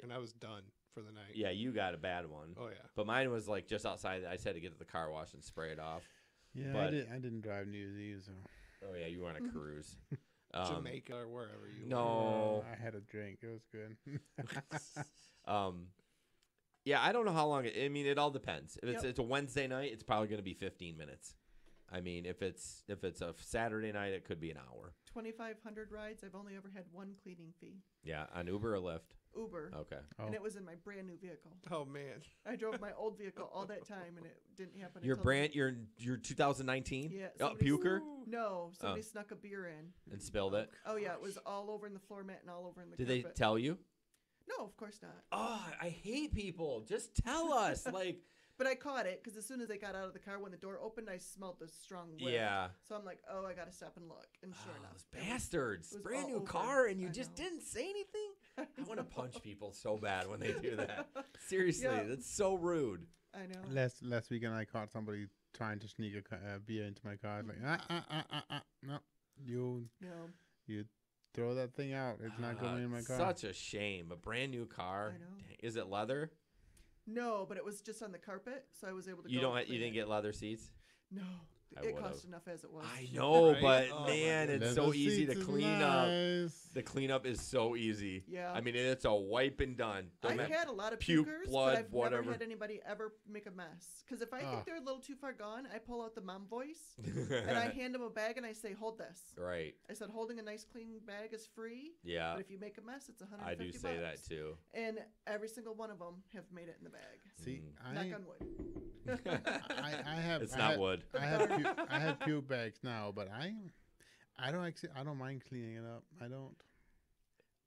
and I was done for the night. Yeah, you got a bad one. Oh yeah, but mine was like just outside. I just had to get to the car wash and spray it off. Yeah, but, I didn't drive New Year's Eve, so. Oh yeah, you were on a cruise. Jamaica or wherever you were. I had a drink. It was good. Yeah, I don't know how long. I mean, it all depends. If it's a Wednesday night, it's probably going to be 15 minutes. I mean, if it's a Saturday night, it could be an hour. 2,500 rides. I've only ever had one cleaning fee. Yeah, on Uber or Lyft? Uber. Okay. And it was in my brand new vehicle. Oh man, I drove my old vehicle all that time, and it didn't happen. Your until your 2019? Yeah. Puker? No, somebody snuck a beer in and spilled it. Oh yeah, it was all over in the floor mat and all over in the. Did carpet. they tell you? No, of course not. Oh, I hate people. Just tell us, like. But I caught it because as soon as I got out of the car, when the door opened, I smelled the strong whiff. Yeah. So I'm like, oh, I got to stop and look. And sure enough. Those bastards. It was Brand all new over. car, and you just didn't say anything? I want to punch people so bad when they do that. Seriously, that's so rude. I know. Last weekend, I caught somebody trying to sneak a beer into my car. Like, no. You throw that thing out. It's not going in my car. Such a shame. A brand new car. I know. Dang. Is it leather? No, but it was just on the carpet, so I was able to. You didn't get leather seats? No, it cost enough as it was. I know, Right? but Oh, man, it's so easy to clean up. The cleanup is so easy. Yeah. I mean, it's a wipe and done. I've had a lot of puke, pukers, blood, but I've whatever. never had anybody ever make a mess. Because if I think they're a little too far gone, I pull out the mom voice and I hand them a bag and I say, "Hold this." Right. I said, "Holding a nice clean bag is free." Yeah. But if you make a mess, it's $150. I do say that too. And every single one of them have made it in the bag. See, knock on wood. I have. It's not wood. I have puke bags now, but I don't mind cleaning it up. I don't.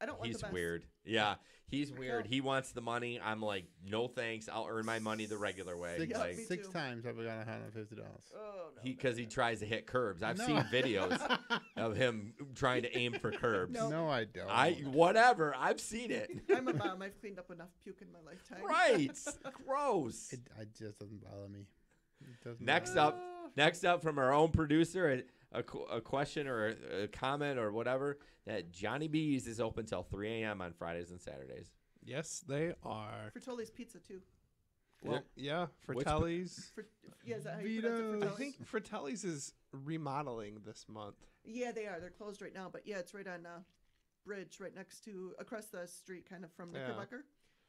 I don't want He's the best. weird. Yeah, he's weird. He wants the money. I'm like, no thanks. I'll earn my money the regular way. Six times I've got $150. Oh, no. Because he tries to hit curbs. I've seen videos of him trying to aim for curbs. No, I don't. Whatever. I've seen it. I'm a mom. I've cleaned up enough puke in my lifetime. Right. Gross. It just doesn't bother me. It doesn't Next up from our own producer, a question or a comment or whatever, that Johnny B's is open till 3 a.m. on Fridays and Saturdays. Yes, they are. Fratelli's Pizza too. Well, yeah, Fratelli's. Yeah, is that how you pronounce it? I think Fratelli's is remodeling this month. Yeah, they are. They're closed right now, but yeah, it's right on Bridge, right next to across the street, kind of from Knickerbocker.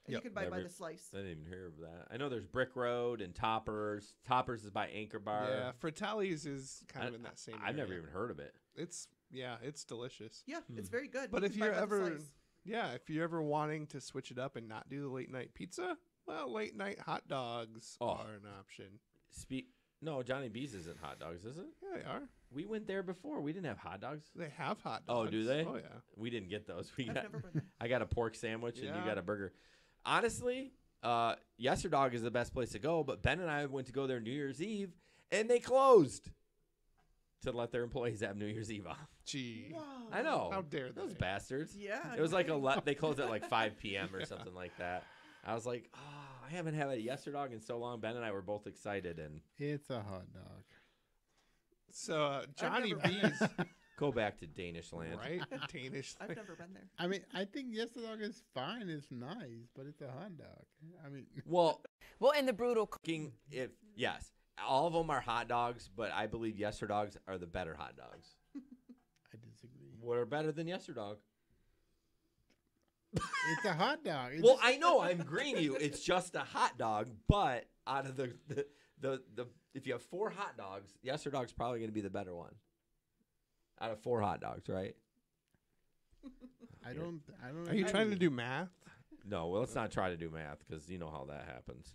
And you can buy by the slice. I didn't even hear of that. I know there's Brick Road and Toppers. Toppers is by Anchor Bar. Yeah, Fratelli's is kind of in that same. I've area. never even heard of it. It's delicious. Yeah, it's very good. But You if can buy you're by the ever, slice. if you're ever wanting to switch it up and not do the late night pizza, well, late night hot dogs are an option. No, Johnny B's isn't hot dogs, is it? Yeah, they are. We went there before. We didn't have hot dogs. They have hot Oh, dogs. do they? Oh yeah. We didn't get those. I've never been there. I got a pork sandwich and you Yeah. got a burger. Honestly, Yesterdog is the best place to go, but Ben and I went to go there New Year's Eve, and they closed to let their employees have New Year's Eve off. Gee. Wow. I know. How dare they? Those bastards. Yeah. It was like they closed at like 5 p.m. or something like that. I was like, oh, I haven't had a Yesterdog in so long. Ben and I were both excited, and it's a hot dog. So Johnny B's. Go back to Danish land. Right? Danish I've never been there. I mean, I think Yesterdog is fine. It's nice, but it's a hot dog. I mean, well, Well, in the brutal cooking, yes, all of them are hot dogs, but I believe Yester dogs are the better hot dogs. I disagree. What are better than Yester dog? It's a hot dog. Well, I know I'm agreeing you. It's just a hot dog, but out of the if you have 4 hot dogs, Yester dog's probably going to be the better one. Out of 4 hot dogs, right? I don't. Are you trying to do math? No, well, let's not try to do math because you know how that happens.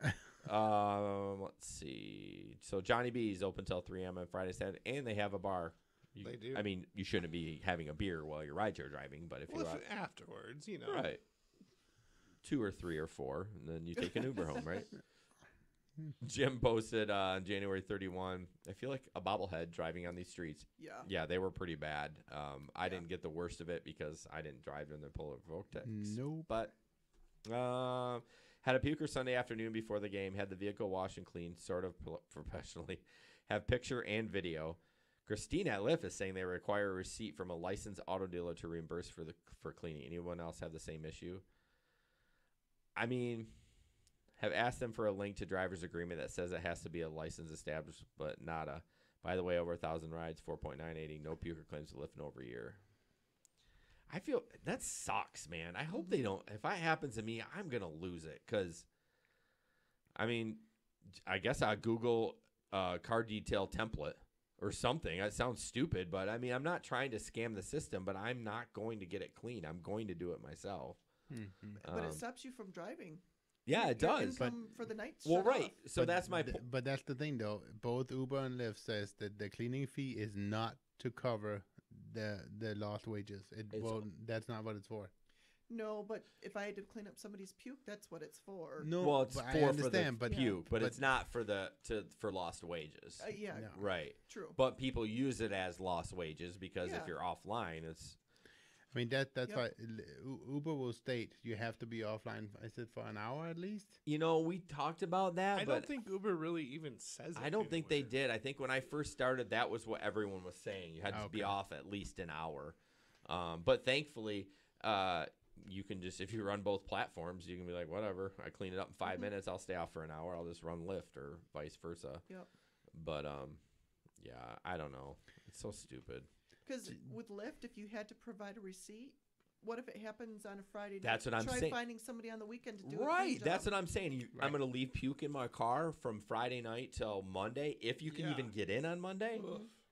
Let's see. So Johnny B's open till 3 a.m. on Friday, Saturday, and they have a bar. They do. I mean, you shouldn't be having a beer while you're rideshare driving, but if you're afterwards, you know, right, 2 or 3 or 4, and then you take an Uber home, right? Jim posted on January 31. I feel like a bobblehead driving on these streets. Yeah, they were pretty bad. I didn't get the worst of it because I didn't drive in the Polar Vortex. Nope. But had a puker Sunday afternoon before the game. Had the vehicle washed and cleaned, sort of professionally. Have picture and video. Christine at Lyft is saying they require a receipt from a licensed auto dealer to reimburse for cleaning. Anyone else have the same issue? I mean, have asked them for a link to driver's agreement that says it has to be a licensed established, but nada. By the way, over 1,000 rides, 4.980, no puker claims to Lyft in over a year. I feel that sucks, man. I hope they don't. If that happens to me, I'm going to lose it because, I mean, I guess I'll Google car detail template or something. That sounds stupid, but I mean, I'm not trying to scam the system, but I'm not going to get it clean. I'm going to do it myself. But it stops you from driving. Yeah, it does. But for the night. Well, right. Off. So that's my. But that's the thing, though. Both Uber and Lyft says that the cleaning fee is not to cover the lost wages. That's not what it's for. No, but if I had to clean up somebody's puke, that's what it's for. No, well, it's I for understand, the puke, but it's not for for lost wages. Yeah, No. Right. True. But people use it as lost wages because if you're offline, it's. I mean that's why Uber will state you have to be offline. I said for an hour at least. You know, we talked about that. I but don't think Uber really even says it. I don't think they did. I think when I first started, that was what everyone was saying. You had to be off at least an hour. But thankfully, you can just, if you run both platforms, you can be like, whatever. I clean it up in 5 minutes. I'll stay off for an hour. I'll just run Lyft or vice versa. Yep. But yeah, I don't know. It's so stupid. Because with Lyft, if you had to provide a receipt, what if it happens on a Friday night? That's what I'm saying. Try finding somebody on the weekend to do it. Right. That's what I'm saying. I'm going to leave puke in my car from Friday night till Monday. If you can even get in on Monday.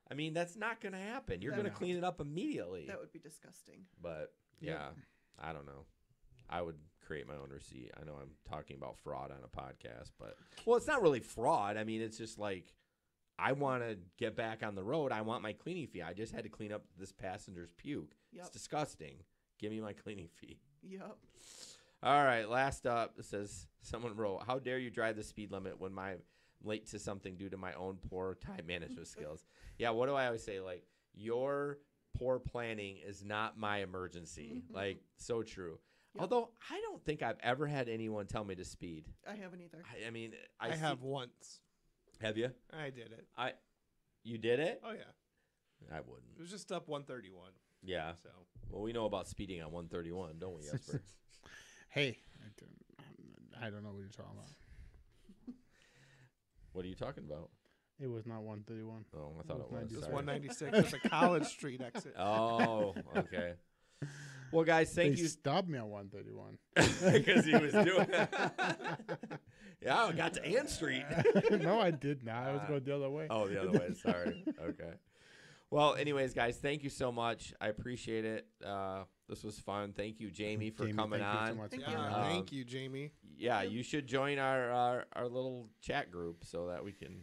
I mean, that's not going to happen. You're going to clean it up immediately. That would be disgusting. But, yeah, I don't know. I would create my own receipt. I know I'm talking about fraud on a podcast, but, well, it's not really fraud. I mean, it's just like, I want to get back on the road. I want my cleaning fee. I just had to clean up this passenger's puke. It's disgusting. Give me my cleaning fee. Yep. All right, last up, it says, someone wrote, how dare you drive the speed limit when I'm late to something due to my own poor time management skills? Yeah, what do I always say? Like, your poor planning is not my emergency. Like, so true. Yep. Although, I don't think I've ever had anyone tell me to speed. I haven't either. I mean, I have once. Have you? I did it. You did it? Oh, yeah. I wouldn't. It was just up 131. Yeah. So. Well, we know about speeding on 131, don't we, Jesper? Hey, I don't know what you're talking about. What are you talking about? It was not 131. Oh, I thought it was. It was 196. It's a College Street exit. Oh, okay. Well, guys, thank you. They stopped me on 131. Because he was doing Yeah, I got to Ann Street. No, I did not. I was going the other way. Oh, the other way. Sorry. Okay. Well, anyways, guys, thank you so much. I appreciate it. This was fun. Thank you, Jamey, for coming on. Thank you, Jamey. Yeah, you should join our little chat group so that we can.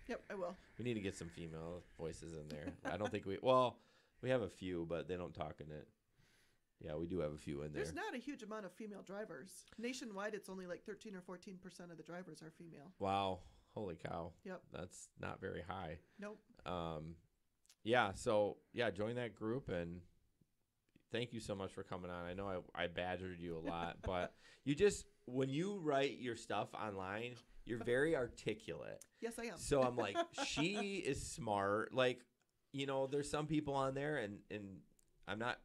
Yep, I will. We need to get some female voices in there. I don't think we have a few, but they don't talk in it. Yeah, we do have a few in there. There's not a huge amount of female drivers. Nationwide, it's only like 13 or 14% of the drivers are female. Wow. Holy cow. Yep. That's not very high. Nope. Yeah, so, join that group, and thank you so much for coming on. I know I badgered you a lot, but when you write your stuff online, you're very articulate. Yes, I am. So I'm like, she is smart. Like, there's some people on there, and I'm not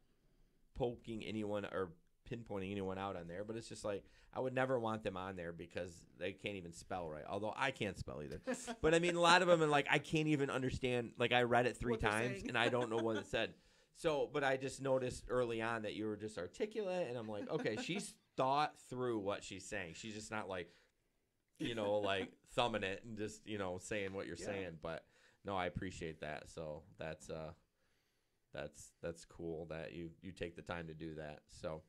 poking anyone or pinpointing anyone out on there, but it's just like, I would never want them on there because they can't even spell right. Although I can't spell either. But I mean, a lot of them are like, I can't even understand. Like I read it 3 times and I don't know what it said. So, but I just noticed early on that you were just articulate, and I'm like, okay, she's thought through what she's saying. She's just not like, like thumbing it and just, saying what you're saying. But no, I appreciate that. So that's cool that you take the time to do that. So,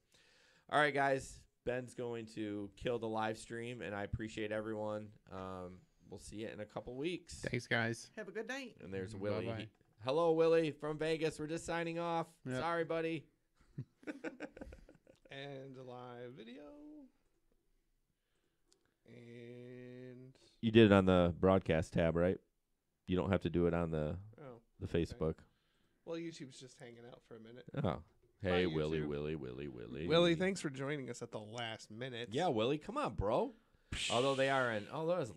all right, guys. Ben's going to kill the live stream, and I appreciate everyone. We'll see you in a couple weeks. Thanks, guys. Have a good night. And there's Willie. Bye-bye. Hello, Willie from Vegas. We're just signing off. Yep. Sorry, buddy. And a live video. And You did it on the broadcast tab, right? You don't have to do it on the Facebook. Okay. Well, YouTube's just hanging out for a minute. Oh. Hey, Bye, Willie, YouTube. Willie. Willie, thanks for joining us at the last minute. Yeah, Willie, come on, bro. Although they are in, there's